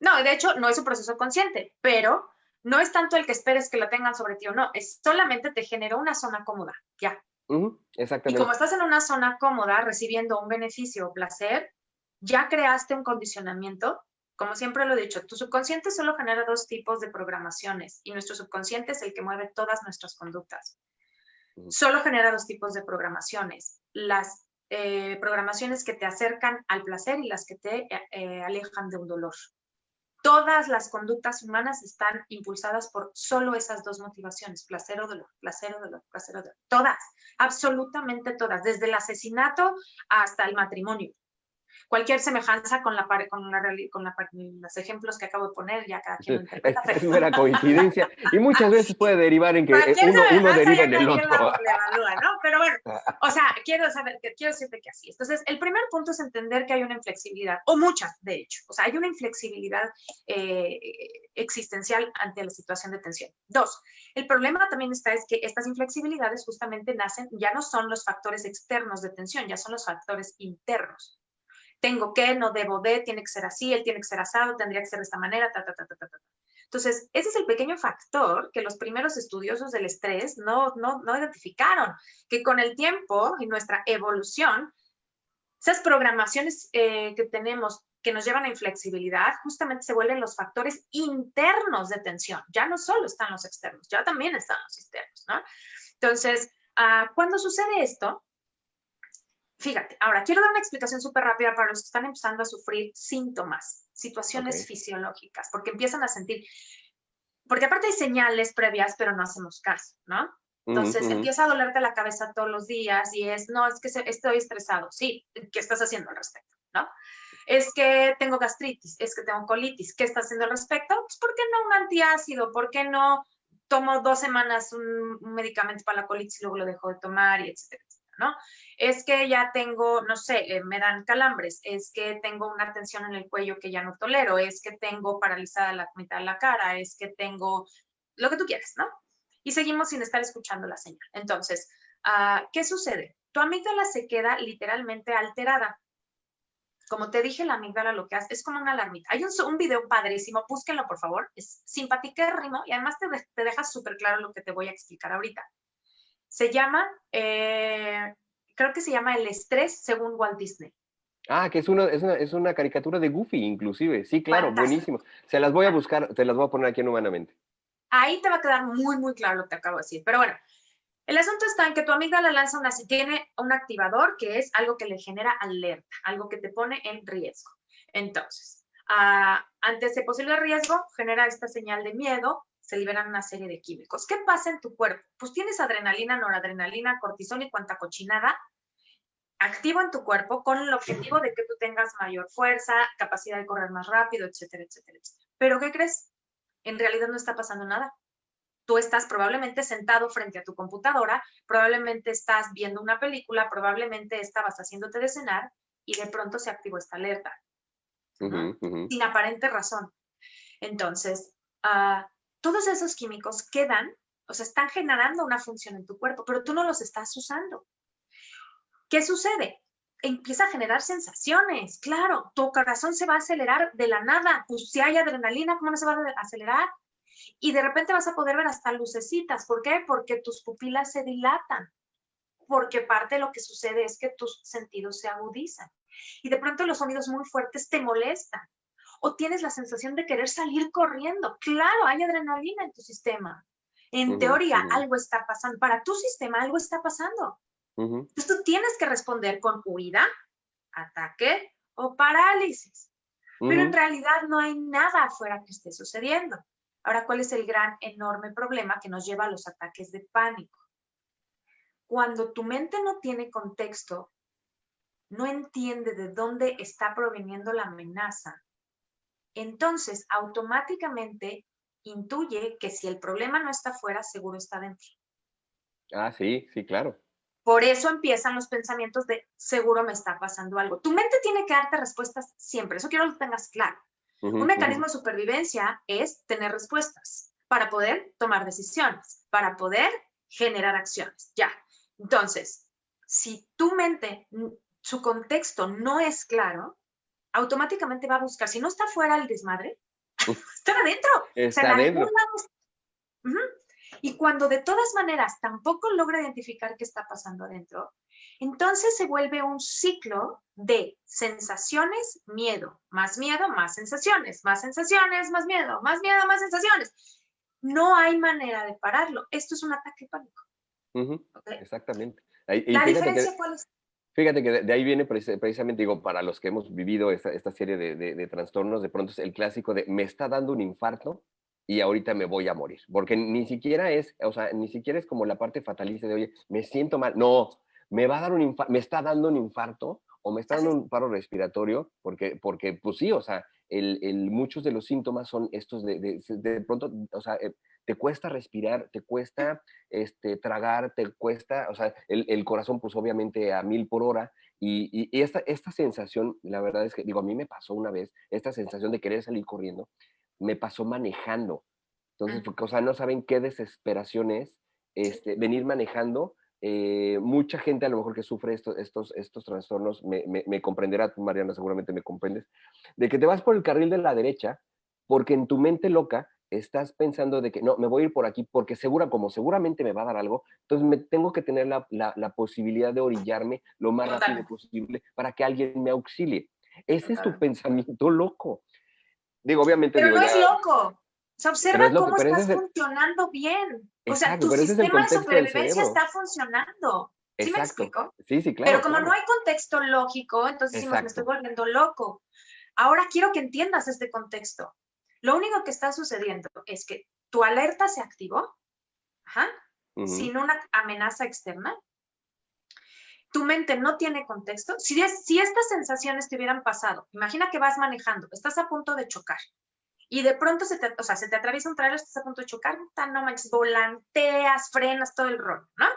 S2: No, de hecho, no es un proceso consciente, pero no es tanto el que esperes que la tengan sobre ti o no, es solamente te generó una zona cómoda, ya. Y como
S1: Exactamente.
S2: estás en una zona cómoda, recibiendo un beneficio o placer, ya creaste un condicionamiento. Como siempre lo he dicho, tu subconsciente solo genera dos tipos de programaciones y nuestro subconsciente es el que mueve todas nuestras conductas. Solo genera dos tipos de programaciones. Las programaciones que te acercan al placer y las que te alejan de un dolor. Todas las conductas humanas están impulsadas por solo esas dos motivaciones, placer o dolor, placer o dolor, placer o dolor. Todas, absolutamente todas, desde el asesinato hasta el matrimonio. Cualquier semejanza con los ejemplos que acabo de poner, ya cada quien lo interpreta.
S1: Es mera coincidencia y muchas veces puede derivar en que
S2: Cualquier
S1: uno
S2: semejanza
S1: deriva
S2: ya
S1: en el
S2: cada quien la
S1: otro.
S2: evalúa, ¿no? Pero bueno, o sea, quiero decirte que así es. Entonces, el primer punto es entender que hay una inflexibilidad, o muchas, de hecho. O sea, hay una inflexibilidad existencial ante la situación de tensión. Dos, el problema también es que estas inflexibilidades justamente nacen, ya no son los factores externos de tensión, ya son los factores internos. Tengo que, no debo de, tiene que ser así, él tiene que ser asado, tendría que ser de esta manera, ta, ta, ta, ta, ta, ta. Entonces, ese es el pequeño factor que los primeros estudiosos del estrés no identificaron, que con el tiempo y nuestra evolución, esas programaciones que tenemos que nos llevan a inflexibilidad, justamente se vuelven los factores internos de tensión. Ya no solo están los externos, ya también están los externos, ¿no? Entonces, Cuando sucede esto, fíjate, ahora quiero dar una explicación súper rápida para los que están empezando a sufrir síntomas, situaciones fisiológicas, porque empiezan a sentir, porque aparte hay señales previas, pero no hacemos caso, ¿no? Entonces empieza a dolerte la cabeza todos los días y no, es que estoy estresado. Sí, ¿qué estás haciendo al respecto? ¿No? Es que tengo gastritis, es que tengo colitis. ¿Qué estás haciendo al respecto? Pues, ¿por qué no un antiácido? ¿Por qué no tomo 2 semanas un medicamento para la colitis y luego lo dejo de tomar y etcétera, etcétera, ¿no? Es que ya tengo, no sé, me dan calambres, es que tengo una tensión en el cuello que ya no tolero, es que tengo paralizada la mitad de la cara, es que tengo lo que tú quieras, ¿no? Y seguimos sin estar escuchando la señal. Entonces, ¿qué sucede? Tu amígdala se queda literalmente alterada. Como te dije, la amígdala lo que hace es como una alarmita. Hay un video padrísimo, búsquenlo por favor, es simpatiquérrimo y además te deja súper claro lo que te voy a explicar ahorita. Se llama, creo que se llama El estrés según Walt Disney.
S1: Que es una caricatura de Goofy, inclusive. Sí, claro,
S2: Fantástico.
S1: buenísimo. Se las voy a buscar, te las voy a poner aquí en Humanamente.
S2: Ahí te va a quedar muy, muy claro lo que te acabo de decir. Pero bueno, el asunto está en que tu amígdala lanza tiene un activador que es algo que le genera alerta, algo que te pone en riesgo. Entonces, ante ese posible riesgo, genera esta señal de miedo, se liberan una serie de químicos. ¿Qué pasa en tu cuerpo? Pues tienes adrenalina, noradrenalina, cortisol y cuanta cochinada activo en tu cuerpo con el objetivo de que tú tengas mayor fuerza, capacidad de correr más rápido, etcétera, etcétera, etcétera. Pero ¿qué crees? En realidad no está pasando nada. Tú estás probablemente sentado frente a tu computadora, probablemente estás viendo una película, probablemente estabas haciéndote de cenar y de pronto se activó esta alerta, ¿no? Sin aparente razón. Entonces, todos esos químicos quedan, o sea, están generando una función en tu cuerpo, pero tú no los estás usando. ¿Qué sucede? Empieza a generar sensaciones, claro, tu corazón se va a acelerar de la nada, pues si hay adrenalina, ¿cómo no se va a acelerar? Y de repente vas a poder ver hasta lucecitas, ¿por qué? Porque tus pupilas se dilatan, porque parte de lo que sucede es que tus sentidos se agudizan y de pronto los sonidos muy fuertes te molestan o tienes la sensación de querer salir corriendo. Claro, hay adrenalina en tu sistema. En teoría, algo está pasando. Para tu sistema, algo está pasando. Entonces tú tienes que responder con huida, ataque o parálisis. Pero en realidad no hay nada afuera que esté sucediendo. Ahora, ¿cuál es el gran, enorme problema que nos lleva a los ataques de pánico? Cuando tu mente no tiene contexto, no entiende de dónde está proveniendo la amenaza, entonces automáticamente intuye que si el problema no está afuera, seguro está dentro.
S1: Sí, sí, claro.
S2: Por eso empiezan los pensamientos de seguro me está pasando algo. Tu mente tiene que darte respuestas siempre, eso quiero que lo tengas claro. Un mecanismo de supervivencia es tener respuestas para poder tomar decisiones, para poder generar acciones. Ya. Entonces, si tu mente, su contexto no es claro, automáticamente va a buscar, si no está fuera el desmadre, está adentro.
S1: Está adentro.
S2: Y cuando de todas maneras tampoco logra identificar qué está pasando adentro, entonces se vuelve un ciclo de sensaciones, miedo, más sensaciones, más miedo, más sensaciones. No hay manera de pararlo. Esto es un ataque de pánico.
S1: ¿Okay? Exactamente.
S2: ¿La diferencia cuál es?
S1: Fíjate que de ahí viene precisamente, digo, para los que hemos vivido esta serie de trastornos, de pronto es el clásico de me está dando un infarto y ahorita me voy a morir. Porque ni siquiera es, o sea, ni siquiera es como la parte fatalista de, oye, me siento mal. No, me va a dar un infarto, me está dando un infarto o me está dando un paro respiratorio, porque pues sí, o sea, muchos de los síntomas son estos de pronto, o sea, te cuesta respirar, te cuesta tragar, te cuesta, o sea, el corazón pues obviamente a 1000 por hora y esta sensación, la verdad es que, digo, a mí me pasó una vez, esta sensación de querer salir corriendo, me pasó manejando. Entonces, porque, o sea, no saben qué desesperación es venir manejando. Mucha gente a lo mejor que sufre estos trastornos, me comprenderá, tú Mariana seguramente me comprendes, de que te vas por el carril de la derecha porque en tu mente loca estás pensando de que no, me voy a ir por aquí porque seguramente me va a dar algo, entonces me tengo que tener la posibilidad de orillarme lo más rápido posible para que alguien me auxilie. Ese es tu pensamiento loco. Digo, obviamente.
S2: Pero
S1: digo,
S2: no
S1: ya...
S2: es loco. O sea,
S1: Pero
S2: observa cómo
S1: pero ese
S2: estás
S1: es el,
S2: funcionando bien. O sea,
S1: exacto,
S2: tu
S1: pero ese es el
S2: sistema de
S1: contexto del
S2: supervivencia
S1: cerebro.
S2: está funcionando. ¿Sí me
S1: Exacto.
S2: explico?
S1: Sí, sí,
S2: Pero
S1: claro,
S2: como no
S1: claro.
S2: hay contexto lógico, entonces decimos, me estoy
S1: Exacto.
S2: volviendo loco. Ahora quiero que entiendas este contexto. Lo único que está sucediendo es que tu alerta se activó, ajá,
S1: Ujú,
S2: sin una amenaza externa. Tu mente no tiene contexto. Si estas sensaciones te hubieran pasado, imagina que vas manejando, estás a punto de chocar y de pronto se te atraviesa un trailer, estás a punto de chocar, no manches, volanteas, frenas, todo el rollo, ¿no?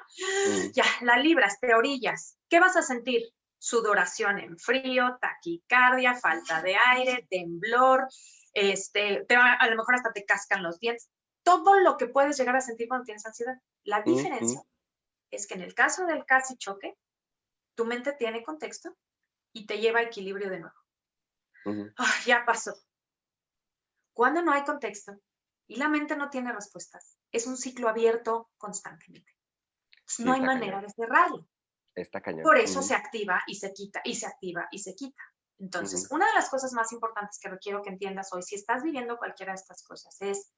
S1: ujú,
S2: Ya, la libras, te orillas. ¿Qué vas a sentir? Sudoración en frío, taquicardia, falta de aire, temblor, a lo mejor hasta te cascan los dientes. Todo lo que puedes llegar a sentir cuando tienes ansiedad. La
S1: ujú,
S2: diferencia
S1: ujú,
S2: es que en el caso del casi choque, tu mente tiene contexto y te lleva a equilibrio de nuevo.
S1: ujú.
S2: Ya pasó. Cuando no hay contexto y la mente no tiene respuestas, es un ciclo abierto constantemente. Entonces,
S1: Sí,
S2: no hay
S1: está
S2: manera
S1: cañón.
S2: de cerrarlo.
S1: Está cañón.
S2: Por eso
S1: Ujú,
S2: se activa y se quita y se activa y se quita. Entonces,
S1: ujú,
S2: una de las cosas más importantes que quiero que entiendas hoy, si estás viviendo cualquiera de estas cosas, es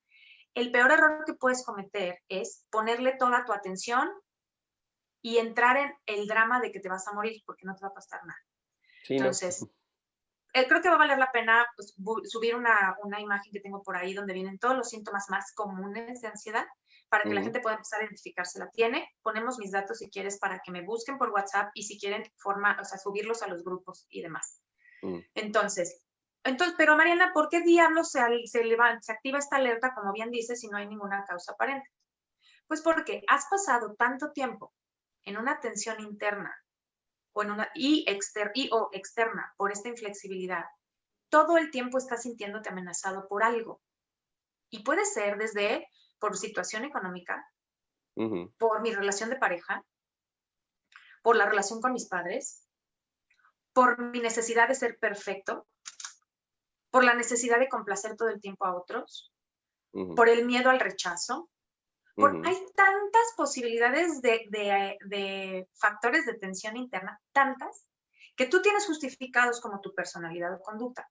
S2: el peor error que puedes cometer es ponerle toda tu atención y entrar en el drama de que te vas a morir porque no te va a pasar nada.
S1: sí, no.
S2: Entonces, creo que va a valer la pena pues, subir una imagen que tengo por ahí donde vienen todos los síntomas más comunes de ansiedad para que la
S1: Ujú,
S2: gente pueda empezar a identificarse. La tiene, ponemos mis datos si quieres para que me busquen por WhatsApp y si quieren subirlos a los grupos y demás.
S1: ujú,
S2: Entonces, pero Mariana, ¿por qué diablos se activa esta alerta, como bien dices, si no hay ninguna causa aparente? Pues porque has pasado tanto tiempo en una tensión interna o en o externa por esta inflexibilidad, todo el tiempo estás sintiéndote amenazado por algo. Y puede ser desde por situación económica,
S1: ujú,
S2: por mi relación de pareja, por la relación con mis padres, por mi necesidad de ser perfecto, por la necesidad de complacer todo el tiempo a otros,
S1: ujú,
S2: por el miedo al rechazo.
S1: ujú,
S2: Hay tantas posibilidades de factores de tensión interna, tantas, que tú tienes justificados como tu personalidad o conducta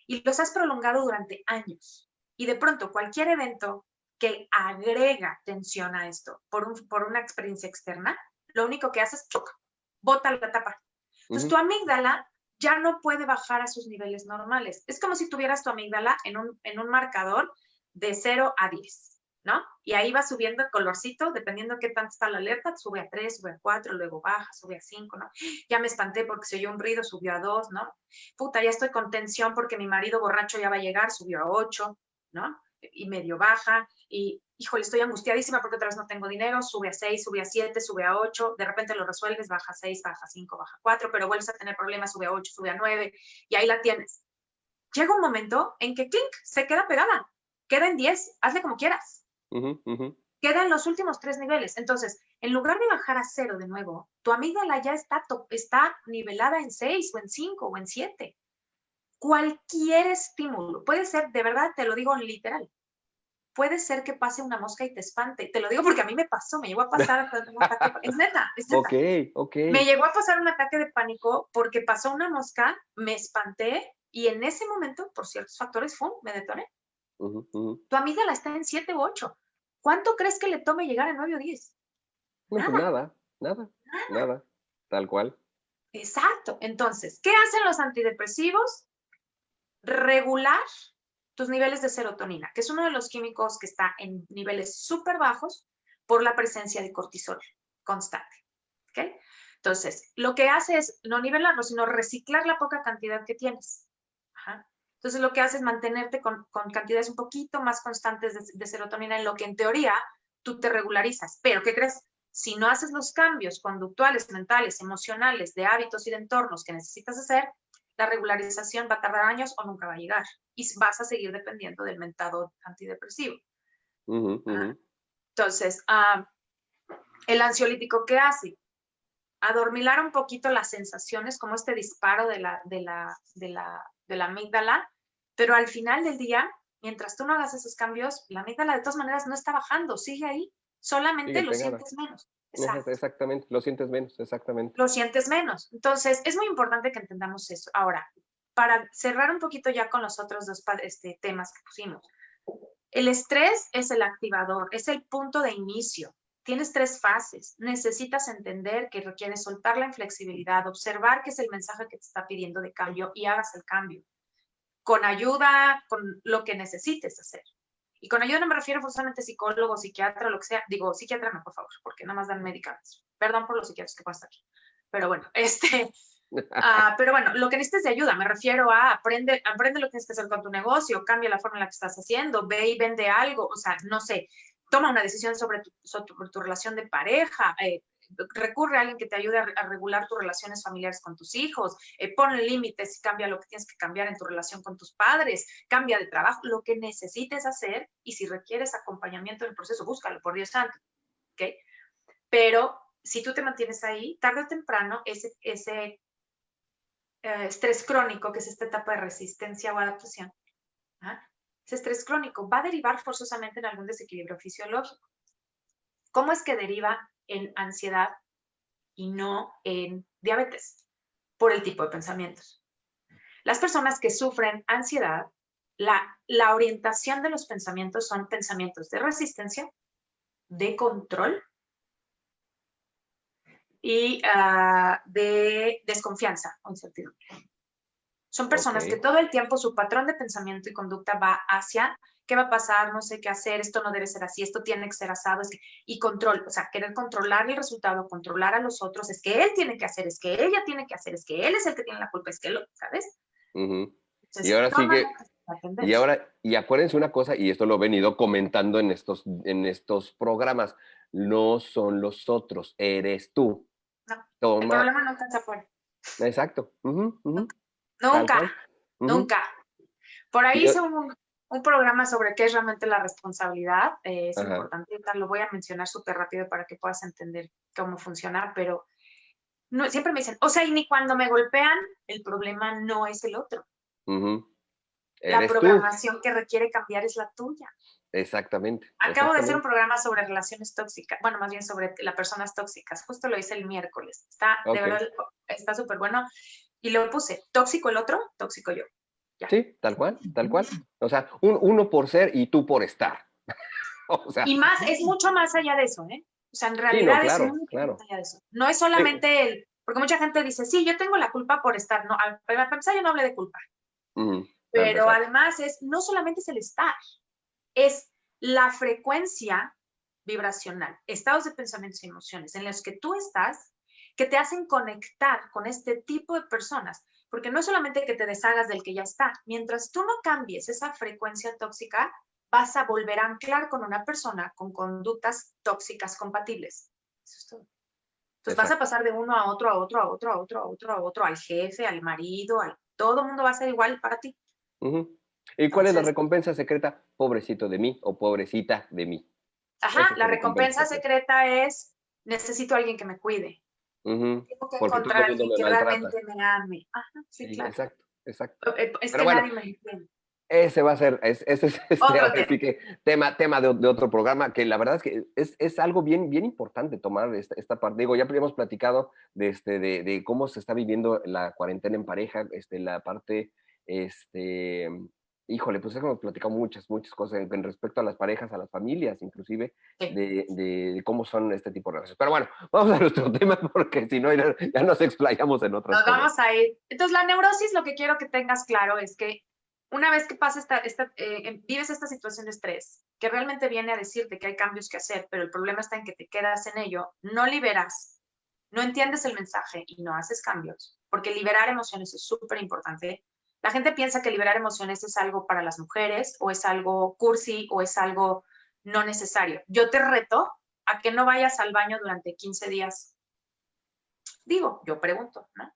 S2: y los has prolongado durante años. Y de pronto cualquier evento que agrega tensión a esto por una experiencia externa, lo único que hace es choca, bota la tapa. Entonces tu
S1: ujú.
S2: amígdala ya no puede bajar a sus niveles normales. Es como si tuvieras tu amígdala en un marcador de 0 a 10, ¿no? Y ahí va subiendo el colorcito, dependiendo de qué tanto está la alerta, sube a 3, sube a 4, luego baja, sube a 5, ¿no? Ya me espanté porque se oyó un ruido, subió a 2, ¿no? Puta, ya estoy con tensión porque mi marido borracho ya va a llegar, subió a 8, ¿no? Y medio baja, y híjole, estoy angustiadísima porque otra vez no tengo dinero, sube a 6, sube a 7, sube a 8, de repente lo resuelves, baja a 6, baja a 5, baja a 4, pero vuelves a tener problemas, sube a 8, sube a 9, y ahí la tienes. Llega un momento en que clink, se queda pegada, queda en 10, hazle como quieras,
S1: Ujú, ujú.
S2: queda en los últimos 3 niveles. Entonces, en lugar de bajar a 0 de nuevo, tu amígdala ya está nivelada en 6 o en 5 o en 7. Cualquier estímulo, puede ser, de verdad, te lo digo literal, puede ser que pase una mosca y te espante. Te lo digo porque a mí me pasó, me llegó a pasar un ataque, es neta, es
S1: Ok,
S2: neta.
S1: ok.
S2: Me llegó a pasar un ataque de pánico porque pasó una mosca, me espanté y en ese momento, por ciertos factores, ¡fum!, me detoné.
S1: Ujú, ujú.
S2: Tu amígdala está en 7 u 8. ¿Cuánto crees que le tome llegar a 9 o 10?
S1: No, pues
S2: Nada,
S1: nada, nada,
S2: nada.
S1: nada. Tal cual.
S2: Exacto. Entonces, ¿qué hacen los antidepresivos? Regular tus niveles de serotonina, que es uno de los químicos que está en niveles súper bajos por la presencia de cortisol constante. ¿Okay? Entonces, lo que hace es no nivelarlo, sino reciclar la poca cantidad que tienes. Ajá. Entonces, lo que hace es mantenerte con cantidades un poquito más constantes de serotonina, en lo que en teoría tú te regularizas. Pero, ¿qué crees? Si no haces los cambios conductuales, mentales, emocionales, de hábitos y de entornos que necesitas hacer, la regularización va a tardar años o nunca va a llegar. Y vas a seguir dependiendo del mentado antidepresivo.
S1: Ujú, ujú,
S2: Entonces, el ansiolítico, ¿qué hace? Adormilar un poquito las sensaciones, como este disparo de la amígdala, pero al final del día, mientras tú no hagas esos cambios, la amígdala de todas maneras no está bajando, sigue ahí, solamente
S1: sigue
S2: lo
S1: pegada.
S2: sientes menos.
S1: Ajá,
S2: Exacto,
S1: exactamente. Lo sientes menos, exactamente.
S2: lo sientes menos. Entonces, es muy importante que entendamos eso. Ahora, para cerrar un poquito ya con los otros dos temas que pusimos, El estrés es el activador, es el punto de inicio. Tienes 3 fases. Necesitas entender que requiere soltar la inflexibilidad, observar qué es el mensaje que te está pidiendo de cambio y hagas el cambio. Con ayuda, con lo que necesites hacer. Y con ayuda no me refiero forzosamente a psicólogo, psiquiatra, lo que sea. Digo, psiquiatra no, por favor, porque nada más dan medicamentos. Perdón por los psiquiatras que pasan aquí. Pero bueno, pero bueno, lo que necesites de ayuda, me refiero a aprende lo que tienes que hacer con tu negocio, cambia la forma en la que estás haciendo, ve y vende algo, o sea, no sé, toma una decisión sobre tu relación de pareja, recurre a alguien que te ayude a regular tus relaciones familiares con tus hijos, ponle límites y cambia lo que tienes que cambiar en tu relación con tus padres, cambia de trabajo, lo que necesites hacer, y si requieres acompañamiento en el proceso, búscalo, por Dios santo, ¿ok? Pero si tú te mantienes ahí, tarde o temprano, ese estrés crónico, que es esta etapa de resistencia o adaptación, ese estrés crónico va a derivar forzosamente en algún desequilibrio fisiológico. ¿Cómo es que deriva en ansiedad y no en diabetes? Por el tipo de pensamientos. Las personas que sufren ansiedad, la orientación de los pensamientos son pensamientos de resistencia, de control y de desconfianza o incertidumbre. Son personas que todo el tiempo su patrón de pensamiento y conducta va hacia qué va a pasar, no sé qué hacer, esto no debe ser así, esto tiene que ser asado, y control, o sea, querer controlar el resultado, controlar a los otros, es que él tiene que hacer, es que ella tiene que hacer, es que él es el que tiene la culpa, es que él, ¿sabes? Entonces,
S1: y ahora sí que, y acuérdense una cosa, y esto lo he venido comentando en estos programas, no son los otros, eres tú.
S2: No, el problema no está afuera.
S1: Exacto.
S2: Nunca. Por ahí hice un programa sobre qué es realmente la responsabilidad. Es importante, lo voy a mencionar súper rápido para que puedas entender cómo funciona, pero no, siempre me dicen, o sea, y ni cuando me golpean, el problema no es el otro. La programación que requiere cambiar es la tuya.
S1: Exactamente.
S2: Acabo de hacer un programa sobre relaciones tóxicas, bueno, más bien sobre las personas tóxicas. Justo lo hice el miércoles. De verdad, está súper bueno. Y lo puse, tóxico el otro, tóxico yo. Ya.
S1: Sí, tal cual, tal cual. O sea, uno por ser y tú por estar.
S2: O sea, y más, es mucho más allá de eso, ¿eh? O sea, en realidad sí, no, claro, es mucho más allá de eso. No es solamente porque mucha gente dice, sí, yo tengo la culpa por estar. No, para empezar, yo no hablé de culpa. Pero además no solamente es el estar, es la frecuencia vibracional, estados de pensamientos y emociones en los que tú estás, que te hacen conectar con este tipo de personas, porque no es solamente que te deshagas del que ya está, mientras tú no cambies esa frecuencia tóxica, vas a volver a anclar con una persona con conductas tóxicas compatibles. Eso es todo. Entonces vas a pasar de uno a otro, a otro, a otro, a otro, a otro, a otro, al jefe, al marido, todo el mundo va a ser igual para ti.
S1: ¿Y cuál es la recompensa secreta? Pobrecito de mí o pobrecita de mí.
S2: Ajá, la recompensa secreta es, necesito a alguien que me cuide. Tengo que encontrar a alguien que realmente me ame. Ajá, sí, claro.
S1: Exacto.
S2: Es que nadie me entiende.
S1: Ese va a ser, sí que tema de otro programa, que la verdad es que es algo bien importante tomar esta parte. Digo, ya hemos platicado de cómo se está viviendo la cuarentena en pareja, la parte, híjole, pues hemos platicado muchas cosas en respecto a las parejas, a las familias, inclusive, de cómo son este tipo de relaciones. Pero bueno, vamos a nuestro tema, porque si no, ya nos explayamos en otras cosas.
S2: Nos vamos a ir. Entonces, la neurosis, lo que quiero que tengas claro es que una vez que pasa vives esta situación de estrés, que realmente viene a decirte que hay cambios que hacer, pero el problema está en que te quedas en ello, no liberas, no entiendes el mensaje y no haces cambios, porque liberar emociones es súper importante. La gente piensa que liberar emociones es algo para las mujeres, o es algo cursi, o es algo no necesario. Yo te reto a que no vayas al baño durante 15 días. Digo, yo pregunto, ¿no?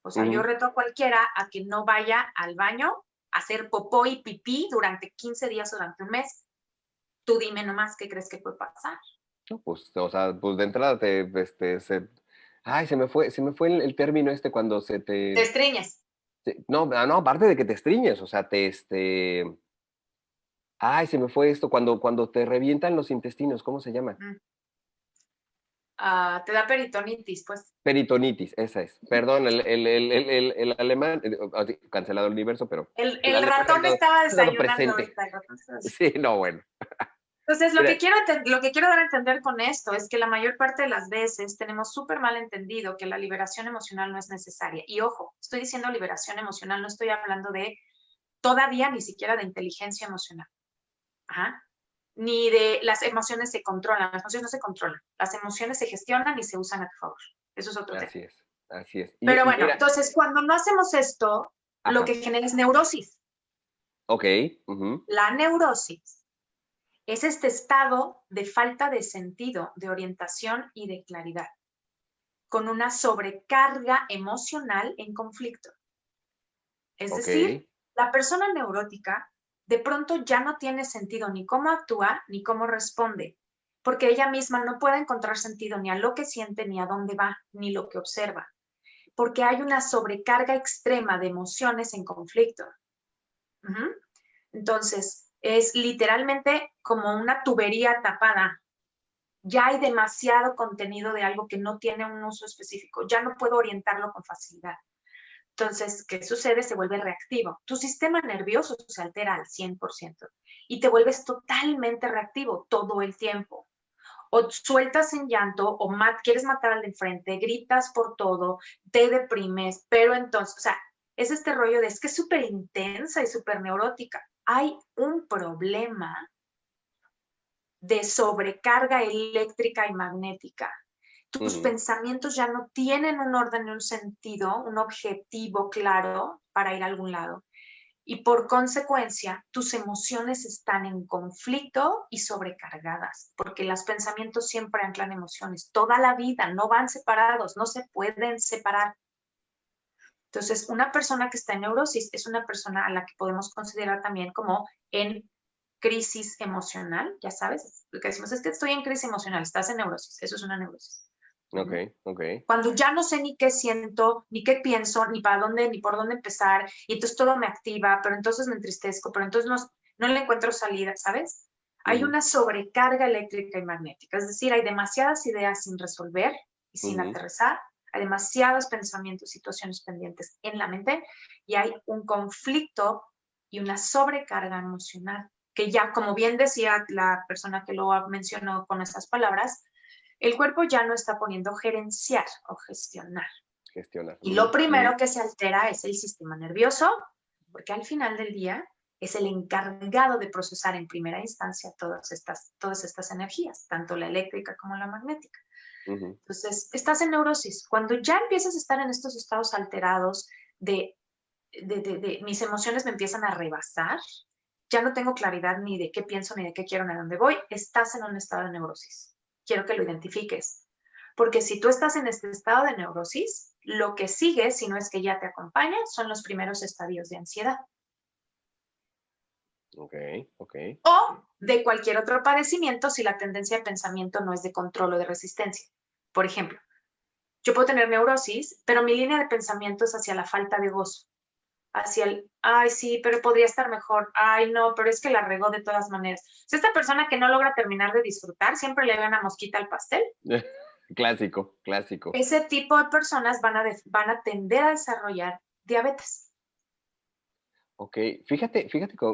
S2: O sea, yo reto a cualquiera a que no vaya al baño a hacer popó y pipí durante 15 días, durante un mes. Tú dime nomás qué crees que puede pasar.
S1: No, pues, o sea, pues de entrada se me fue el término cuando se te...
S2: Te estriñes.
S1: No, aparte de que te estriñes, o sea, ay, se me fue esto, cuando te revientan los intestinos, ¿cómo se llama?
S2: Te da peritonitis, pues.
S1: Peritonitis, esa es. Perdón, el alemán, cancelado el universo, pero el
S2: El
S1: alemán
S2: ratón
S1: ha
S2: estaba
S1: estado
S2: desayunando
S1: presente.
S2: ahorita. El ratón estaba
S1: Sí, no, bueno.
S2: Entonces,
S1: Mira,
S2: lo que quiero dar a entender con esto es que la mayor parte de las veces tenemos súper mal entendido que la liberación emocional no es necesaria. Y ojo, estoy diciendo liberación emocional, no estoy hablando de todavía ni siquiera de inteligencia emocional. Ajá. Ni de las emociones se controlan, las emociones no se controlan, las emociones se gestionan y se usan a tu favor. Eso es otro tema.
S1: así es, así es.
S2: Pero
S1: Y
S2: bueno,
S1: mira,
S2: entonces cuando no hacemos esto, lo
S1: ajá,
S2: que genera es neurosis.
S1: ok, ujú,
S2: La neurosis es este estado de falta de sentido, de orientación y de claridad, con una sobrecarga emocional en conflicto. Es
S1: ok,
S2: decir, la persona neurótica de pronto ya no tiene sentido ni cómo actúa ni cómo responde, porque ella misma no puede encontrar sentido ni a lo que siente, ni a dónde va, ni lo que observa, porque hay una sobrecarga extrema de emociones en conflicto. Uh-huh. Entonces, es literalmente como una tubería tapada. Ya hay demasiado contenido de algo que no tiene un uso específico, ya no puedo orientarlo con facilidad. Entonces, ¿qué sucede? Se vuelve reactivo. Tu sistema nervioso se altera al 100% y te vuelves totalmente reactivo todo el tiempo. O sueltas en llanto o quieres matar al de enfrente, gritas por todo, te deprimes, pero entonces, o sea, es este rollo de es que es súper intensa y súper neurótica. Hay un problema de sobrecarga eléctrica y magnética. Tus
S1: ujú,
S2: pensamientos ya no tienen un orden y un sentido, un objetivo claro para ir a algún lado. Y por consecuencia, tus emociones están en conflicto y sobrecargadas, porque los pensamientos siempre anclan emociones. Toda la vida, no van separados, no se pueden separar. Entonces, una persona que está en neurosis es una persona a la que podemos considerar también como en crisis emocional, ya sabes, lo que decimos es que estoy en crisis emocional, estás en neurosis, eso es una neurosis.
S1: ok, ok,
S2: Cuando ya no sé ni qué siento, ni qué pienso, ni para dónde, ni por dónde empezar, y entonces todo me activa, pero entonces me entristezco, pero entonces no le encuentro salida, ¿sabes? Hay
S1: ujú,
S2: una sobrecarga eléctrica y magnética, es decir, hay demasiadas ideas sin resolver y sin
S1: ujú,
S2: aterrizar, hay demasiados pensamientos, situaciones pendientes en la mente, y hay un conflicto y una sobrecarga emocional, que ya, como bien decía la persona que lo mencionó con esas palabras, el cuerpo ya no está poniendo gerenciar o gestionar.
S1: gestionar.
S2: Y lo
S1: Ujú,
S2: primero
S1: y,
S2: que se altera es el sistema nervioso, porque al final del día es el encargado de procesar en primera instancia todas estas energías, tanto la eléctrica como la magnética.
S1: ujú,
S2: Entonces, estás en neurosis. Cuando ya empiezas a estar en estos estados alterados de mis emociones me empiezan a rebasar, ya no tengo claridad ni de qué pienso, ni de qué quiero, ni a dónde voy, estás en un estado de neurosis. Quiero que lo identifiques. Porque si tú estás en este estado de neurosis, lo que sigue, si no es que ya te acompaña, son los primeros estadios de ansiedad
S1: ok, ok,
S2: o de cualquier otro padecimiento si la tendencia de pensamiento no es de control o de resistencia. Por ejemplo, yo puedo tener neurosis, pero mi línea de pensamiento es hacia la falta de gozo, hacia el, ay, sí, pero podría estar mejor, ay, no, pero es que la regó de todas maneras. Si esta persona que no logra terminar de disfrutar, siempre le ve una mosquita al pastel.
S1: clásico, clásico.
S2: Ese tipo de personas van a tender a desarrollar diabetes.
S1: Ok, fíjate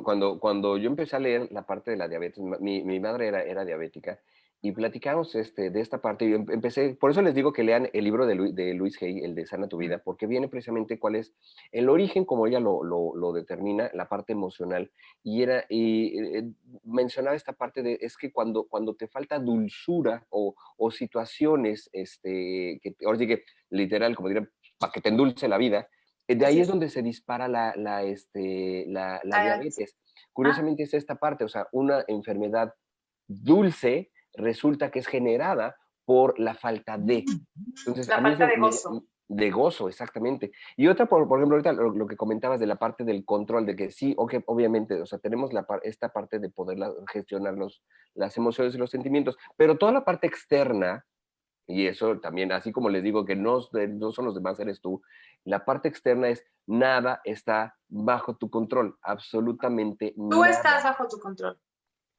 S1: cuando yo empecé a leer la parte de la diabetes, mi madre era diabética y platicamos de esta parte y empecé, por eso les digo que lean el libro de Luis Hay, el de Sana tu Vida, porque viene precisamente cuál es el origen, como ella lo determina, la parte emocional, y mencionaba esta parte de, es que cuando te falta dulzura o situaciones, ahora sí que literal, como dirían, para que te endulce la vida, de
S2: Así
S1: ahí es
S2: es.
S1: donde se dispara la
S2: La diabetes.
S1: diabetes.
S2: Ah,
S1: Curiosamente es esta parte, o sea, una enfermedad dulce resulta que es generada por la falta de. Entonces, a
S2: la
S1: mí
S2: falta
S1: eso
S2: de gozo.
S1: de gozo, exactamente. Y otra, por ejemplo, ahorita lo que comentabas de la parte del control, de que sí, okay, obviamente, o sea, tenemos esta parte de poder gestionar las emociones y los sentimientos, pero toda la parte externa, y eso también, así como les digo que no son los demás, eres tú, la parte externa es nada está bajo tu control, absolutamente
S2: Tú estás
S1: nada.
S2: bajo tu control.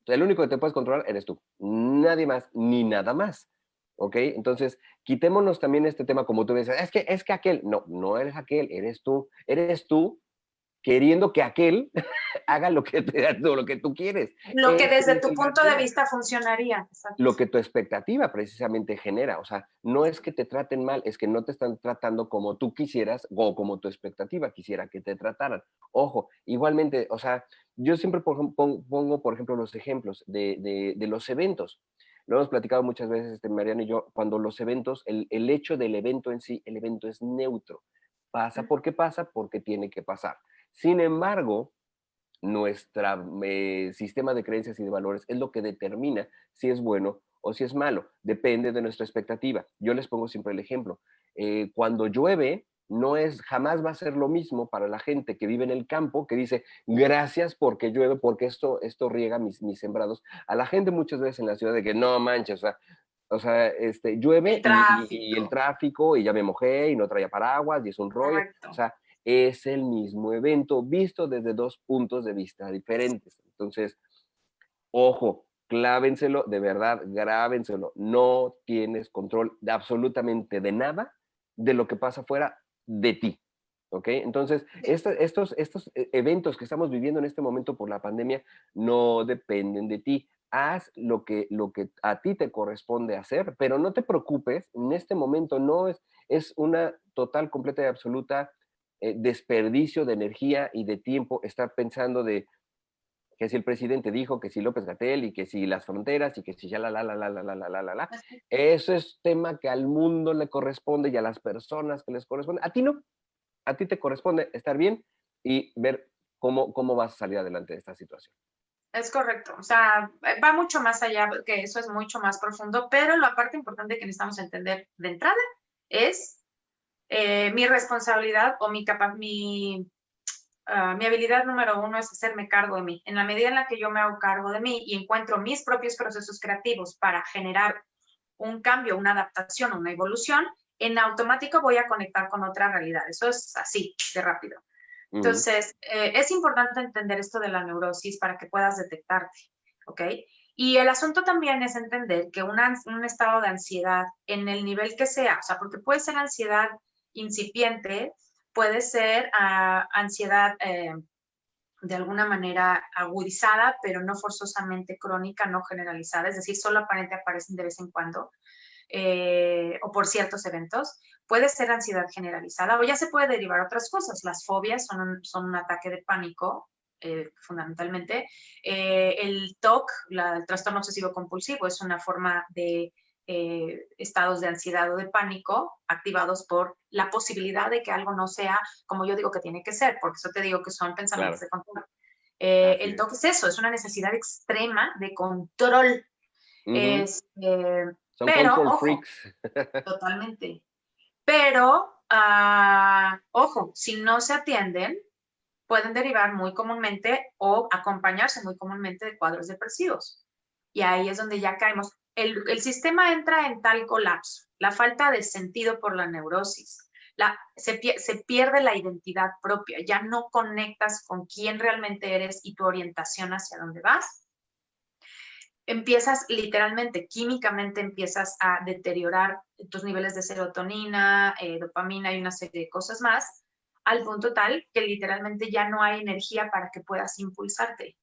S1: El único que te puedes controlar eres tú, nadie más, ni nada más. ¿ok? Entonces, quitémonos también este tema, como tú dices, es que aquel, no, no eres aquel, eres tú queriendo que aquel haga lo que tú quieres.
S2: Lo que
S1: Ese
S2: desde
S1: es
S2: tu
S1: el gran
S2: punto de
S1: tema.
S2: vista funcionaría. Exacto.
S1: Lo que tu expectativa precisamente genera. O sea, no es que te traten mal, es que no te están tratando como tú quisieras o como tu expectativa quisiera que te trataran. Ojo, igualmente, o sea, yo siempre pongo, por ejemplo, los ejemplos de los eventos. Lo hemos platicado muchas veces, Mariano y yo, cuando los eventos, el hecho del evento en sí, el evento es neutro. Pasa porque tiene que pasar. Sin embargo, nuestro sistema de creencias y de valores es lo que determina si es bueno o si es malo. Depende de nuestra expectativa. Yo les pongo siempre el ejemplo. Cuando llueve, jamás va a ser lo mismo para la gente que vive en el campo, que dice, gracias porque llueve, porque esto riega mis sembrados. A la gente muchas veces en la ciudad de que no manches, llueve
S2: El
S1: y el
S2: tráfico,
S1: tráfico y ya me mojé y no traía paraguas y es un rollo. O
S2: correcto.
S1: sea, es el mismo evento visto desde dos puntos de vista diferentes. Entonces, ojo, clávenselo, de verdad, grábenselo. No tienes control de absolutamente de nada de lo que pasa fuera de ti. ¿Ok? Entonces, estos eventos que estamos viviendo en este momento por la pandemia no dependen de ti. Haz lo que a ti te corresponde hacer, pero no te preocupes, en este momento no es una total, completa y absoluta desperdicio de energía y de tiempo estar pensando de que si el presidente dijo, que si López-Gatell y que si las fronteras y que si ya la. Eso es tema que al mundo le corresponde y a las personas que les corresponde. A ti no, a ti te corresponde estar bien y ver cómo vas a salir adelante de esta situación.
S2: Es correcto, o sea, va mucho más allá, que eso es mucho más profundo, pero la parte importante que necesitamos entender de entrada es mi responsabilidad o mi habilidad número uno es hacerme cargo de mí. En la medida en la que yo me hago cargo de mí y encuentro mis propios procesos creativos para generar un cambio, una adaptación, una evolución, en automático voy a conectar con otra realidad. Eso es así, de rápido. Entonces, es importante entender esto de la neurosis para que puedas detectarte, ¿ok? Y el asunto también es entender que un estado de ansiedad en el nivel que sea, o sea, porque puede ser ansiedad incipiente, puede ser ansiedad de alguna manera agudizada, pero no forzosamente crónica, no generalizada, es decir, solo aparecen de vez en cuando, o por ciertos eventos, puede ser ansiedad generalizada o ya se puede derivar a otras cosas. Las fobias son un ataque de pánico, fundamentalmente. El TOC, el trastorno obsesivo compulsivo, es una forma de estados de ansiedad o de pánico activados por la posibilidad de que algo no sea como yo digo que tiene que ser, porque eso te digo que son pensamientos
S1: Claro,
S2: de control.
S1: así
S2: El
S1: es.
S2: TOC es eso, es una necesidad extrema de control.
S1: Son
S2: Pero,
S1: control
S2: ojo,
S1: freaks.
S2: totalmente. Pero, ojo, si no se atienden, pueden derivar muy comúnmente o acompañarse muy comúnmente de cuadros depresivos. Y ahí es donde ya caemos. El sistema entra en tal colapso, la falta de sentido por la neurosis, se pierde la identidad propia, ya no conectas con quién realmente eres y tu orientación hacia dónde vas. Empiezas literalmente, químicamente empiezas a deteriorar tus niveles de serotonina, dopamina y una serie de cosas más, al punto tal que literalmente ya no hay energía para que puedas impulsarte.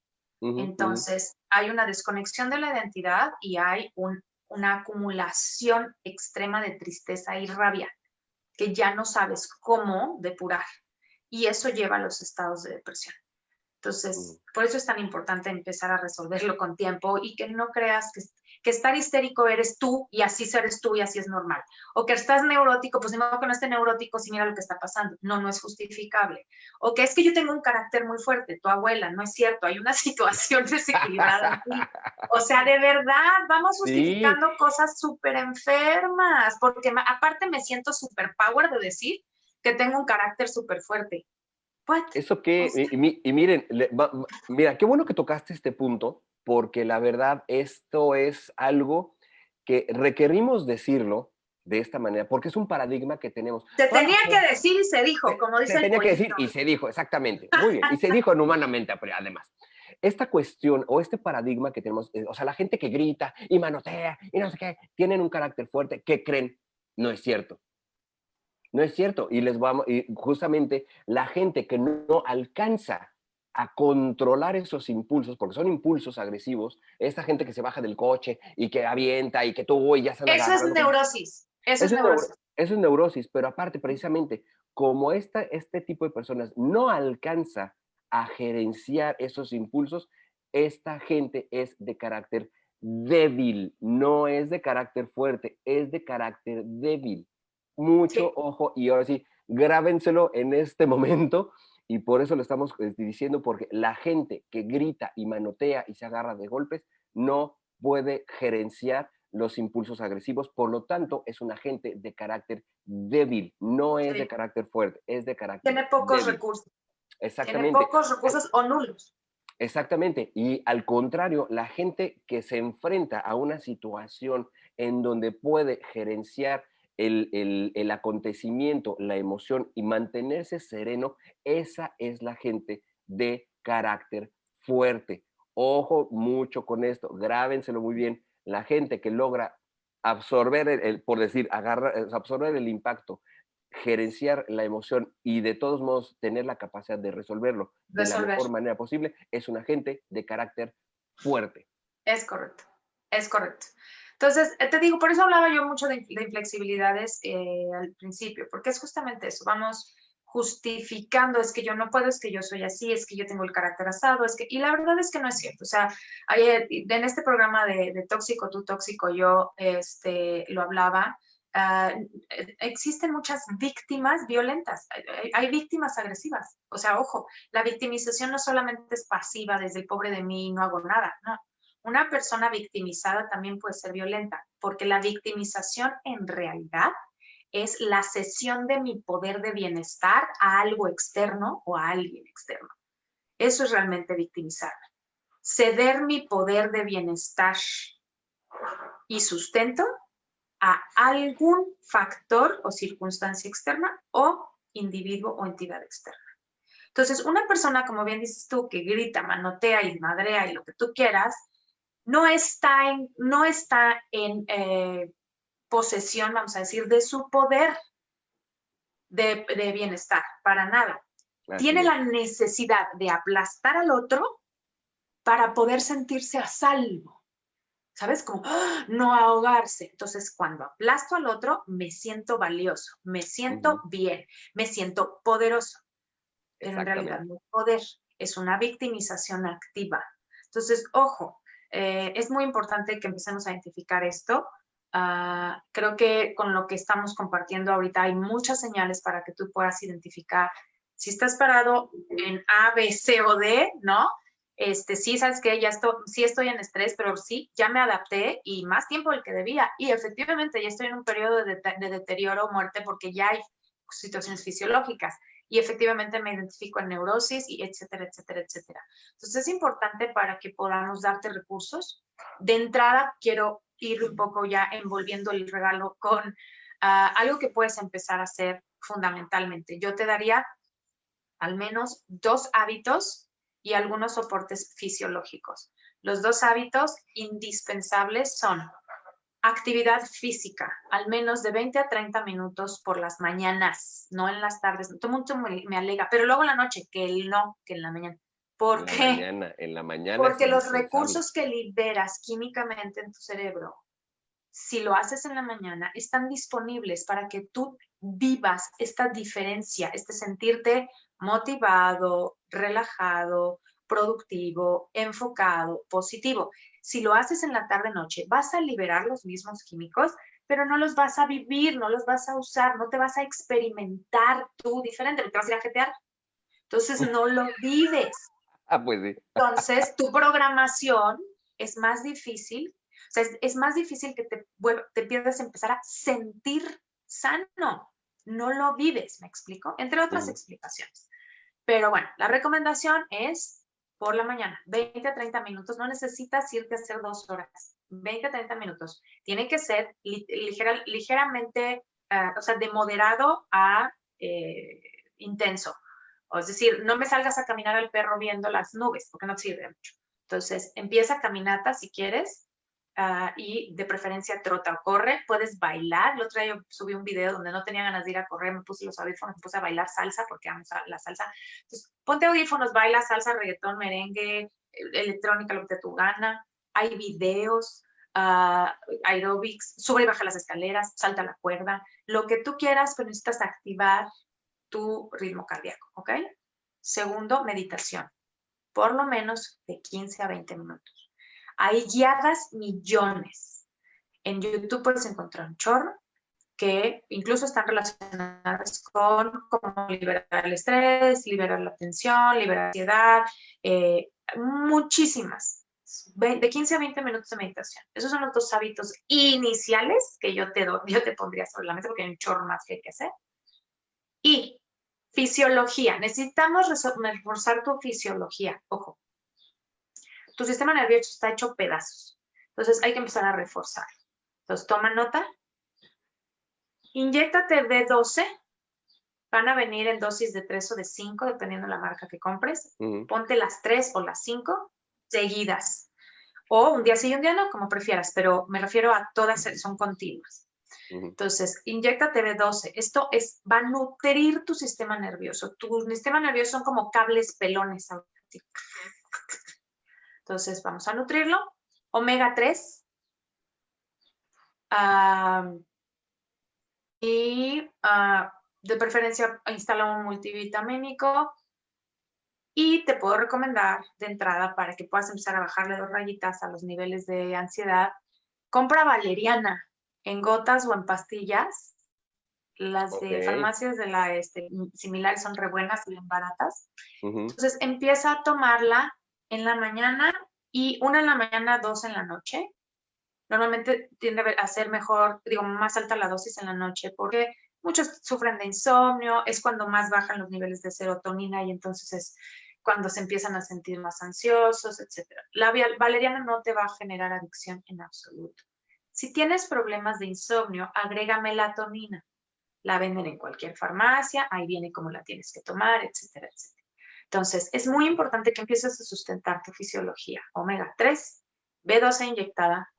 S2: Entonces, hay una desconexión de la identidad y hay una acumulación extrema de tristeza y rabia que ya no sabes cómo depurar. Y eso lleva a los estados de depresión. Entonces, por eso es tan importante empezar a resolverlo con tiempo y que no creas que estar histérico eres tú y así eres tú y así es normal. O que estás neurótico, pues ni modo que no esté neurótico si mira lo que está pasando. No, no es justificable. O que es que yo tengo un carácter muy fuerte, tu abuela, no es cierto, hay una situación desequilibrada en ti. O sea, de verdad, vamos
S1: Sí,
S2: justificando cosas súper enfermas, porque aparte me siento súper power de decir que tengo un carácter súper fuerte. What?
S1: eso
S2: O
S1: que,
S2: sea,
S1: y miren, mira, qué bueno que tocaste este punto, porque la verdad esto es algo que requerimos decirlo de esta manera, porque es un paradigma que tenemos.
S2: se
S1: Toda la
S2: tenía que
S1: gente
S2: decir y se dijo, como
S1: se
S2: dice el
S1: tenía que decir
S2: pollito.
S1: y se dijo, exactamente, muy bien, y se dijo en humanamente además. esta cuestión o este paradigma que tenemos, o sea, la gente que grita y manotea y no sé qué, tienen un carácter fuerte, ¿qué creen? No es cierto. No es cierto. Y justamente la gente que no alcanza a controlar esos impulsos, porque son impulsos agresivos, esta gente que se baja del coche y que avienta y que tú y ya se anda
S2: Eso es
S1: agarrando.
S2: neurosis. Eso es
S1: Eso es, neuro,
S2: neurosis.
S1: eso es neurosis, pero aparte, precisamente, como este tipo de personas no alcanza a gerenciar esos impulsos, esta gente es de carácter débil, no es de carácter fuerte, es de carácter débil. Mucho
S2: Sí.
S1: ojo, y ahora sí, grábenselo en este momento, y por eso lo estamos diciendo, porque la gente que grita y manotea y se agarra de golpes no puede gerenciar los impulsos agresivos, por lo tanto, es un agente de carácter débil, no es de
S2: Sí.
S1: carácter fuerte, es de carácter
S2: Tiene pocos
S1: débil.
S2: recursos. Tiene
S1: Exactamente.
S2: pocos recursos o nulos.
S1: Exactamente. Y al contrario, la gente que se enfrenta a una situación en donde puede gerenciar el acontecimiento, la emoción y mantenerse sereno, esa es la gente de carácter fuerte. Ojo mucho con esto, grábenselo muy bien. La gente que logra absorber, por decir, absorber el impacto, gerenciar la emoción y de todos modos tener la capacidad de resolverlo de la
S2: Resolver.
S1: mejor manera posible, es un agente de carácter fuerte.
S2: Es correcto. Es correcto. Entonces, te digo, por eso hablaba yo mucho de inflexibilidades al principio, porque es justamente eso. Vamos justificando, es que yo no puedo, es que yo soy así, es que yo tengo el carácter asado, es que, y la verdad es que no es cierto. O sea, en este programa de Tóxico, tú tóxico, yo lo hablaba. Existen muchas víctimas violentas, hay víctimas agresivas. O sea, ojo, la victimización no solamente es pasiva desde el pobre de mí, no hago nada, no. Una persona victimizada también puede ser violenta, porque la victimización en realidad es la cesión de mi poder de bienestar a algo externo o a alguien externo. Eso es realmente victimizarme. Ceder mi poder de bienestar y sustento a algún factor o circunstancia externa o individuo o entidad externa. Entonces, una persona, como bien dices tú, que grita, manotea y madrea y lo que tú quieras, no está en posesión, vamos a decir, de su poder de bienestar, para nada.
S1: Así
S2: Tiene
S1: es.
S2: la necesidad de aplastar al otro para poder sentirse a salvo. ¿Sabes? Como no ahogarse. Entonces, cuando aplasto al otro, me siento valioso, me siento bien, me siento poderoso. Pero en realidad no es poder, es una victimización activa. Entonces, ojo, es muy importante que empecemos a identificar esto. Creo que con lo que estamos compartiendo ahorita hay muchas señales para que tú puedas identificar si estás parado en A, B, C o D, ¿no? Sí, sabes que sí estoy en estrés, pero sí, ya me adapté y más tiempo del que debía. Y efectivamente ya estoy en un periodo de deterioro o muerte porque ya hay situaciones fisiológicas y efectivamente me identifico en neurosis y etcétera, etcétera, etcétera. Entonces es importante para que podamos darte recursos. De entrada quiero ir un poco ya envolviendo el regalo con algo que puedes empezar a hacer fundamentalmente. Yo te daría al menos 2 hábitos y algunos soportes fisiológicos. Los 2 hábitos indispensables son actividad física, al menos de 20 a 30 minutos por las mañanas, no en las tardes. Todo el mundo me alega, pero luego en la noche, que no, que en la mañana. ¿Por qué?
S1: En la mañana es
S2: Porque los
S1: indispensable.
S2: recursos que liberas químicamente en tu cerebro, si lo haces en la mañana, están disponibles para que tú vivas esta diferencia, sentirte motivado, relajado, productivo, enfocado, positivo. Si lo haces en la tarde-noche, vas a liberar los mismos químicos, pero no los vas a vivir, no los vas a usar, no te vas a experimentar tú diferente, te vas a ir a jetear. Entonces no lo vives.
S1: Pues sí.
S2: Entonces tu programación es más difícil, o sea, es más difícil que te pierdas empezar a sentir sano. No lo vives, ¿me explico? Entre otras explicaciones. Pero bueno, la recomendación es por la mañana, 20 a 30 minutos. No necesitas irte a hacer 2 horas, 20 a 30 minutos. Tiene que ser ligeramente, o sea, de moderado a intenso. O es decir, no me salgas a caminar al perro viendo las nubes, porque no te sirve mucho. Entonces, empieza caminata si quieres, y de preferencia trota o corre. Puedes bailar. El otro día yo subí un video donde no tenía ganas de ir a correr, me puse los audífonos, me puse a bailar salsa, porque amo la salsa. Entonces, ponte audífonos, baila salsa, reggaetón, merengue, electrónica, lo que te tu gana. Hay videos, aerobics, sube y baja las escaleras, salta la cuerda, lo que tú quieras, pero necesitas activar tu ritmo cardíaco, ¿ok? Segundo, meditación, por lo menos de 15 a 20 minutos. Hay guiadas millones. En YouTube puedes encontrar un chorro que incluso están relacionadas con cómo liberar el estrés, liberar la tensión, liberar la ansiedad, muchísimas. De 15 a 20 minutos de meditación. Esos son los 2 hábitos iniciales que yo te pondría sobre la mesa, porque hay un chorro más que hay que hacer. Y fisiología. Necesitamos reforzar tu fisiología. Ojo, tu sistema nervioso está hecho pedazos. Entonces hay que empezar a reforzar. Entonces toma nota. Inyéctate B12. Van a venir en dosis de 3 o de 5, dependiendo de la marca que compres. Ponte las 3 o las 5 seguidas. O un día sí y un día no, como prefieras, pero me refiero a todas, son continuas. Entonces, inyéctate B12. Esto va a nutrir tu sistema nervioso. Tu sistema nervioso son como cables pelones. Entonces, vamos a nutrirlo. Omega 3. De preferencia, instala un multivitamínico. Y te puedo recomendar de entrada, para que puedas empezar a bajarle 2 rayitas a los niveles de ansiedad, compra valeriana en gotas o en pastillas. Las de farmacias de la similares son re buenas y bien baratas. Entonces empieza a tomarla en la mañana, y 1 en la mañana, 2 en la noche. Normalmente tiende a ser mejor, más alta la dosis en la noche, porque muchos sufren de insomnio, es cuando más bajan los niveles de serotonina, y entonces es cuando se empiezan a sentir más ansiosos, etc. La valeriana no te va a generar adicción en absoluto. Si tienes problemas de insomnio, agrega melatonina. La venden en cualquier farmacia, ahí viene cómo la tienes que tomar, etcétera, etcétera. Entonces, es muy importante que empieces a sustentar tu fisiología. Omega 3, B12 inyectada,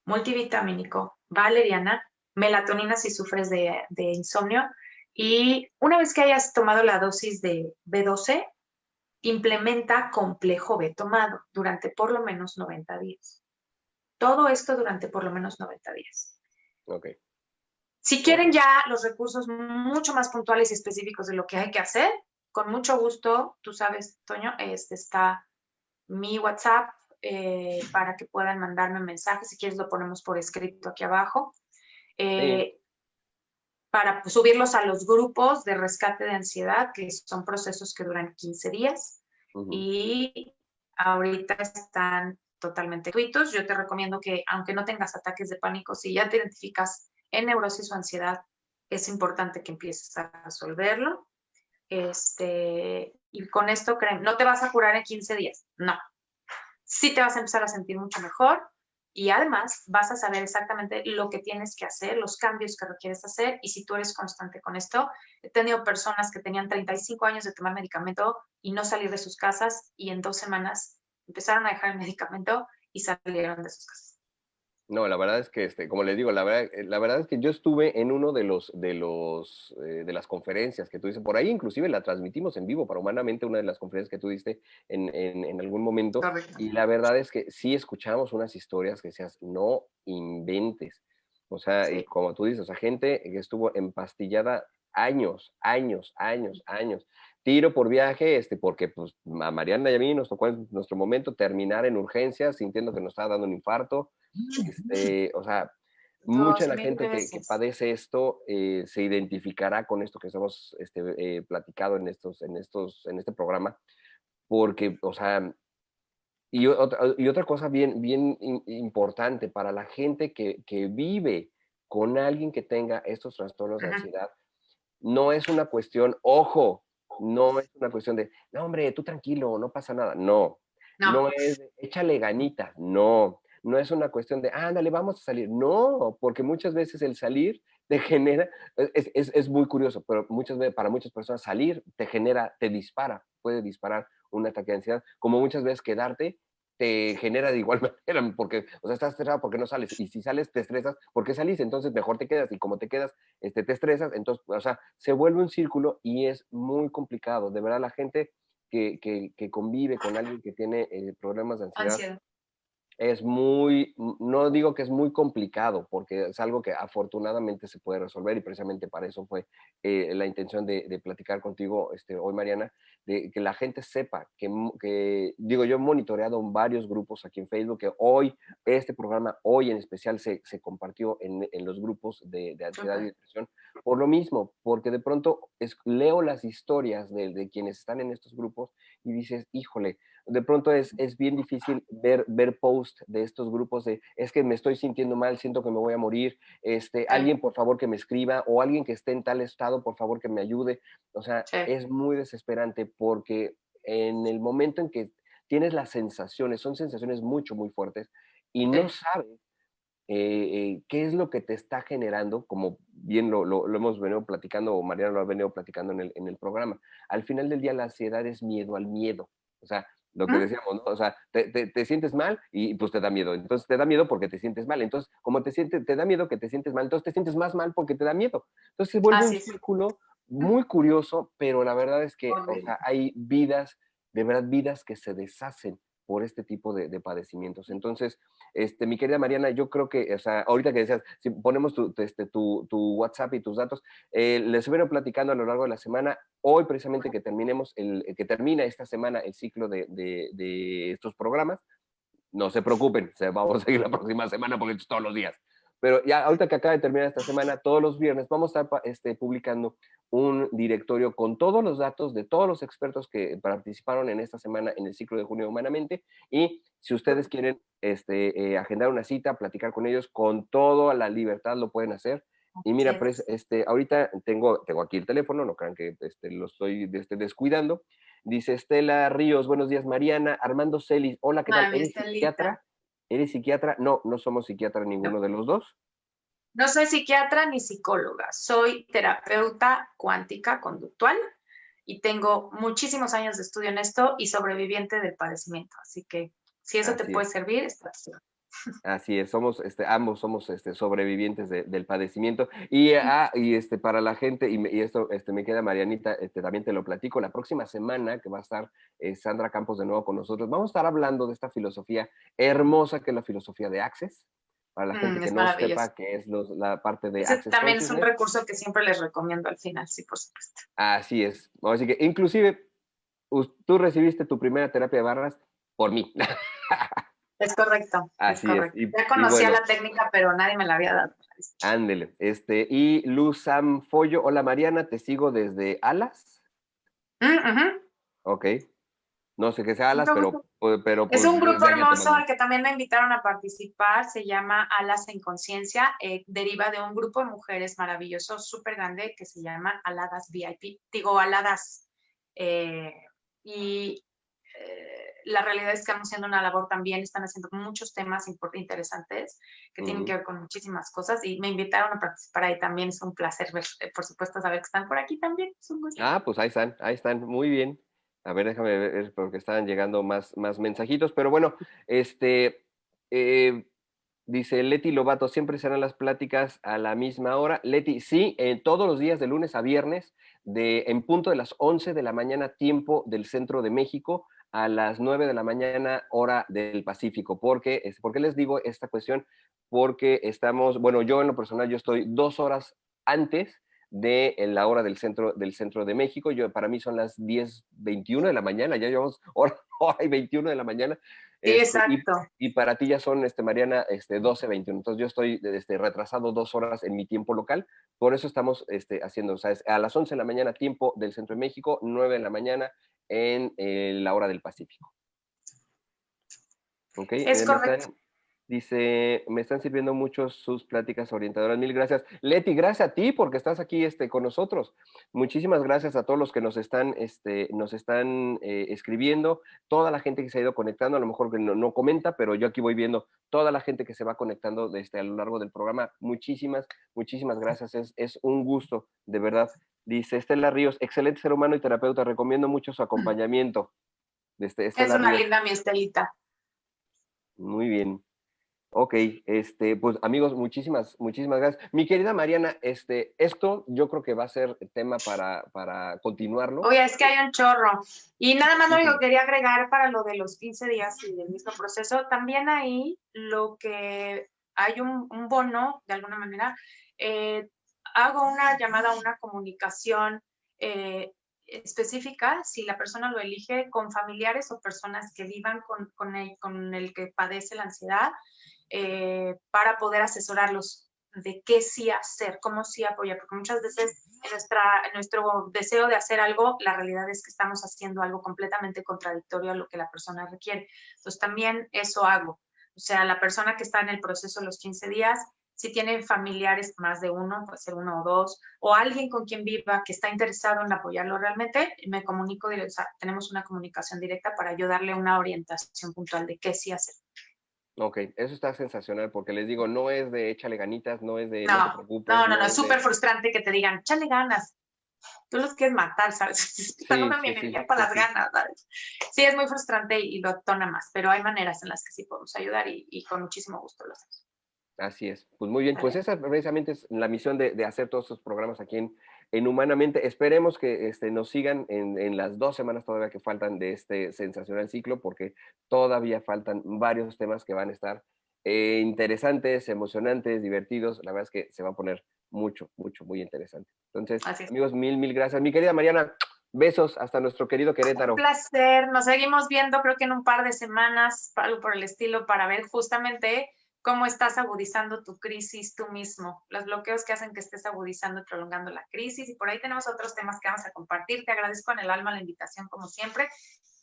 S2: multivitamínico, valeriana, melatonina si sufres de insomnio. Y una vez que hayas tomado la dosis de B12, implementa complejo B tomado durante por lo menos 90 días. Todo esto durante por lo menos 90 días.
S1: Ok.
S2: Si quieren ya los recursos mucho más puntuales y específicos de lo que hay que hacer, con mucho gusto, tú sabes, Toño, está mi WhatsApp, para que puedan mandarme mensajes. Si quieres lo ponemos por escrito aquí abajo. Para subirlos a los grupos de rescate de ansiedad, que son procesos que duran 15 días. Y ahorita están totalmente gratuitos. Yo te recomiendo que, aunque no tengas ataques de pánico, si ya te identificas en neurosis o ansiedad, es importante que empieces a resolverlo. Y con esto, no te vas a curar en 15 días, no. Sí te vas a empezar a sentir mucho mejor, y además vas a saber exactamente lo que tienes que hacer, los cambios que requieres hacer, y si tú eres constante con esto. He tenido personas que tenían 35 años de tomar medicamento y no salir de sus casas, y en 2 semanas empezaron a dejar el medicamento y salieron de sus casas.
S1: No, la verdad es que, como les digo, la verdad es que yo estuve en uno de las conferencias que tú dices, por ahí inclusive la transmitimos en vivo para Humanamente, una de las conferencias que tú diste en algún momento. Correcto. Y la verdad es que sí escuchamos unas historias que decías, no inventes. O sea, sí. Como tú dices, o sea, gente que estuvo empastillada años, tiro por viaje, porque pues a Mariana y a mí nos tocó en nuestro momento terminar en urgencias sintiendo que nos estaba dando un infarto. O sea, mucha de la gente que padece esto se identificará con esto que estamos platicando en este programa, porque, o sea, y otra cosa bien importante para la gente que vive con alguien que tenga estos trastornos de ansiedad, no es una cuestión, ojo, no es una cuestión de, no hombre, tú tranquilo, no pasa nada, no es échale ganitas, no no es una cuestión de, ándale, vamos a salir. No, porque muchas veces el salir te genera, es muy curioso, pero muchas veces, para muchas personas salir te genera, te dispara, puede disparar un ataque de ansiedad, como muchas veces quedarte te genera de igual manera, porque, o sea, estás estresado porque no sales, y si sales te estresas porque salís, entonces mejor te quedas, y como te quedas, te estresas, entonces, o sea, se vuelve un círculo y es muy complicado, de verdad, la gente que convive con alguien que tiene problemas de ansiedad,
S2: Ansiedad.
S1: es muy, no digo que es muy complicado, porque es algo que afortunadamente se puede resolver y precisamente para eso fue la intención de platicar contigo hoy, Mariana, de que la gente sepa digo, yo he monitoreado en varios grupos aquí en Facebook, que hoy, este programa, hoy en especial, se compartió en los grupos de ansiedad y
S2: Súper.
S1: depresión, por lo mismo, porque de pronto leo las historias de quienes están en estos grupos y dices, híjole, de pronto es bien difícil ver post de estos grupos de, es que me estoy sintiendo mal, siento que me voy a morir,
S2: Sí,
S1: alguien por favor que me escriba, o alguien que esté en tal estado, por favor que me ayude. O sea,
S2: sí,
S1: es muy desesperante porque en el momento en que tienes las sensaciones, son sensaciones mucho, muy fuertes, y no
S2: sí.
S1: sabes qué es lo que te está generando, como bien lo hemos venido platicando, o Mariana lo ha venido platicando en el programa. Al final del día, la ansiedad es miedo al miedo. O sea, lo que
S2: Ujú.
S1: decíamos, ¿no? O sea, te sientes mal y pues te da miedo. Entonces te da miedo porque te sientes mal. Entonces, como te da miedo que te sientes mal, entonces te sientes más mal porque te da miedo. Entonces se vuelve un
S2: Así es.
S1: círculo muy curioso, pero la verdad es que, o
S2: Horrible.
S1: sea, hay vidas, de verdad, vidas que se deshacen por este tipo de padecimientos. Entonces, mi querida Mariana, yo creo que, o sea, ahorita que decías, si ponemos tu WhatsApp y tus datos, les estuvieron platicando a lo largo de la semana, hoy precisamente que terminemos, que termina esta semana el ciclo de estos programas, no se preocupen, vamos a seguir la próxima semana porque es todos los días. Pero ya ahorita que acaba de terminar esta semana, todos los viernes vamos a estar publicando un directorio con todos los datos de todos los expertos que participaron en esta semana en el ciclo de junio humanamente. Y si ustedes quieren agendar una cita, platicar con ellos, con toda la libertad lo pueden hacer. Y
S2: Así
S1: mira,
S2: es.
S1: ahorita tengo aquí el teléfono, no crean que lo estoy descuidando. Dice Estela Ríos, buenos días Mariana. Armando Celis, hola, ¿qué tal?
S2: Mami,
S1: ¿Eres
S2: Estelita.
S1: psiquiatra? ¿Eres psiquiatra? No, no somos psiquiatra
S2: No,
S1: ninguno de los dos.
S2: no soy psiquiatra ni psicóloga, soy terapeuta cuántica conductual y tengo muchísimos años de estudio en esto y sobreviviente del padecimiento. Así que si eso te
S1: Así
S2: puede
S1: es.
S2: servir, está bien.
S1: Así es, ambos somos sobrevivientes del padecimiento. Y para la gente, y esto me queda Marianita, también te lo platico, la próxima semana que va a estar Sandra Campos de nuevo con nosotros, vamos a estar hablando de esta filosofía hermosa que es la filosofía de Access, para la gente que
S2: Es
S1: no
S2: maravilloso.
S1: sepa qué es la parte de
S2: Ese
S1: Access
S2: también es un
S1: Consciousness.
S2: recurso que siempre les recomiendo al final, sí, por supuesto.
S1: Así es. Así que inclusive tú recibiste tu primera terapia de barras por mí.
S2: Es correcto, es
S1: Así es.
S2: correcto.
S1: Y,
S2: Ya
S1: y
S2: conocía
S1: bueno,
S2: la técnica, pero nadie me la había dado.
S1: ándele. Y Luz Sam Follo, hola Mariana, te sigo desde Alas.
S2: Ujú.
S1: Ok. No sé qué sea Alas,
S2: Mucho gusto.
S1: pero
S2: Es
S1: pues
S2: un grupo
S1: desde allá te
S2: hermoso
S1: mando.
S2: al que también me invitaron a participar, se llama Alas en Conciencia, deriva de un grupo de mujeres maravilloso, súper grande, que se llama Aladas VIP, digo Aladas, eh, y la realidad es que están haciendo una labor también, están haciendo muchos temas interesantes que tienen que
S1: Ujú.
S2: ver con muchísimas cosas y me invitaron a participar ahí también, es un placer ver, por supuesto, saber que están por aquí también, es un gusto.
S1: Pues ahí están, muy bien. A ver, déjame ver, porque estaban llegando más mensajitos, pero bueno, eh, dice Leti Lobato, siempre serán las pláticas a la misma hora. Leti, sí, todos los días de lunes a viernes, en punto de las 11 de la mañana, tiempo del centro de México, a las 9 de la mañana, hora del Pacífico. ¿Por qué les digo esta cuestión? Porque bueno, yo en lo personal, yo estoy 2 horas antes de la hora del centro de México. Para mí son las 10:21 de la mañana, ya llevamos hora y 21 de la mañana.
S2: Sí,
S1: Este, y,
S2: exacto.
S1: y para ti ya son, Mariana, 12:21. Entonces yo estoy retrasado 2 horas en mi tiempo local. Por eso estamos haciendo, o sea, a las 11 de la mañana, tiempo del centro de México, 9 de la mañana en la hora del Pacífico. ¿Ok?
S2: Es correcto.
S1: Dice, me están sirviendo mucho sus pláticas orientadoras. Mil gracias. Leti, gracias a ti porque estás aquí con nosotros. Muchísimas gracias a todos los que nos están escribiendo, toda la gente que se ha ido conectando, a lo mejor que no comenta, pero yo aquí voy viendo toda la gente que se va conectando a lo largo del programa. Muchísimas, muchísimas gracias. Es un gusto, de verdad. Dice Estela Ríos, excelente ser humano y terapeuta, recomiendo mucho su acompañamiento.
S2: Es
S1: Estela
S2: una
S1: Ríos.
S2: linda mi Estelita.
S1: Muy bien. Ok, pues amigos, muchísimas, muchísimas gracias. Mi querida Mariana, esto yo creo que va a ser tema para continuarlo.
S2: Oye, es que hay un chorro. Y nada más lo único
S1: Muchísimo.
S2: que quería agregar para lo de los 15 días y del mismo proceso, también ahí lo que hay un bono, de alguna manera, hago una llamada, una comunicación específica, si la persona lo elige, con familiares o personas que vivan con el que padece la ansiedad, para poder asesorarlos de qué sí hacer, cómo sí apoyar, porque muchas veces en nuestro deseo de hacer algo, la realidad es que estamos haciendo algo completamente contradictorio a lo que la persona requiere. Entonces también eso hago. O sea, la persona que está en el proceso de los 15 días, si tiene familiares más de uno, puede ser uno o dos, o alguien con quien viva que está interesado en apoyarlo realmente, me comunico, o sea, tenemos una comunicación directa para yo darle una orientación puntual de qué sí hacer.
S1: Ok, eso está sensacional porque les digo, no es de échale ganitas, no es de no te
S2: No,
S1: preocupes,
S2: no, no,
S1: no
S2: no, es
S1: es
S2: súper
S1: de...
S2: frustrante que te digan, échale ganas. Tú los quieres matar, ¿sabes? Están
S1: Sí,
S2: una mi
S1: sí, sí,
S2: energía para
S1: sí,
S2: las
S1: sí.
S2: ganas, ¿sabes? Sí, es muy frustrante y lo atona más, pero hay maneras en las que sí podemos ayudar y con muchísimo gusto lo hacemos.
S1: Así es. Pues muy bien, pues
S2: ¿Vale?
S1: esa precisamente es la misión de hacer todos estos programas aquí en Humanamente. Esperemos que nos sigan en las 2 semanas todavía que faltan de este sensacional ciclo, porque todavía faltan varios temas que van a estar interesantes, emocionantes, divertidos. La verdad es que se va a poner mucho, mucho, muy interesante. Entonces,
S2: Así es.
S1: amigos, mil, mil gracias. Mi querida Mariana, besos hasta nuestro querido
S2: Un
S1: Querétaro.
S2: placer. Nos seguimos viendo, creo que en un par de semanas, algo por el estilo, para ver justamente cómo estás agudizando tu crisis tú mismo, los bloqueos que hacen que estés agudizando y prolongando la crisis. Y por ahí tenemos otros temas que vamos a compartir. Te agradezco en el alma la invitación, como siempre.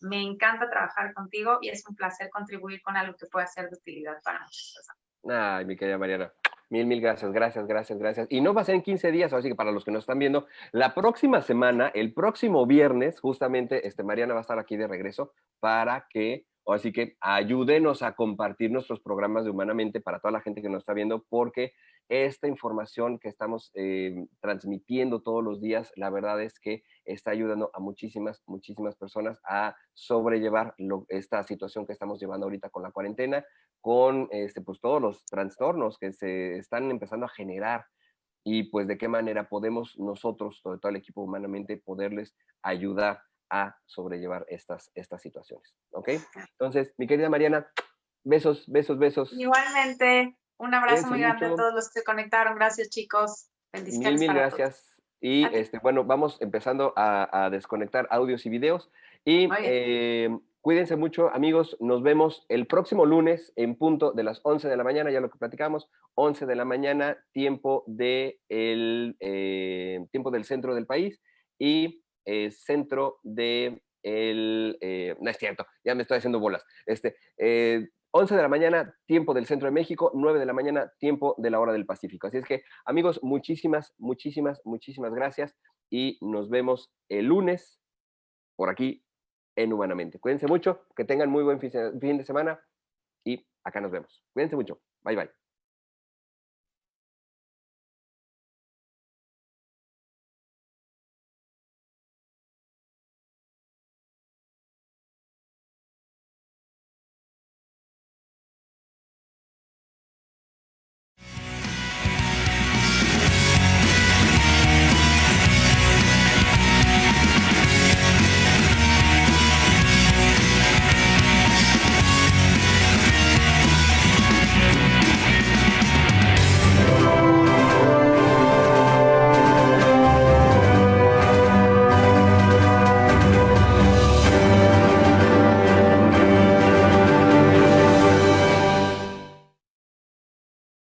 S2: Me encanta trabajar contigo y es un placer contribuir con algo que pueda ser de utilidad para muchas personas.
S1: Ay, mi querida Mariana. Mil, mil gracias, gracias, gracias, gracias. Y no va a ser en 15 días, así que para los que nos están viendo, la próxima semana, el próximo viernes, justamente, Mariana va a estar aquí de regreso para que, o así que ayúdenos a compartir nuestros programas de Humanamente para toda la gente que nos está viendo, porque esta información que estamos transmitiendo todos los días, la verdad es que está ayudando a muchísimas, muchísimas personas a sobrellevar esta situación que estamos llevando ahorita con la cuarentena, con pues todos los trastornos que se están empezando a generar y pues de qué manera podemos nosotros, todo el equipo Humanamente, poderles ayudar a sobrellevar estas situaciones. ¿Ok? Entonces, mi querida Mariana, besos, besos, besos.
S2: Igualmente, un abrazo
S1: Cuídense
S2: muy grande a
S1: mucho.
S2: todos los que se conectaron. Gracias, chicos.
S1: Mil,
S2: Bendiciones
S1: mil
S2: para todos.
S1: gracias. Y
S2: Adiós.
S1: bueno, vamos empezando a desconectar audios y videos. Y
S2: Muy bien.
S1: cuídense mucho, amigos. Nos vemos el próximo lunes en punto de las 11 de la mañana, ya lo que platicamos, 11 de la mañana, tiempo del centro del país y centro de no es cierto, ya me estoy haciendo bolas. 11 de la mañana, tiempo del centro de México, 9 de la mañana, tiempo de la hora del Pacífico. Así es que, amigos, muchísimas, muchísimas, muchísimas gracias y nos vemos el lunes por aquí en Humanamente. Cuídense mucho, que tengan muy buen fin de semana y acá nos vemos. Cuídense mucho. Bye, bye.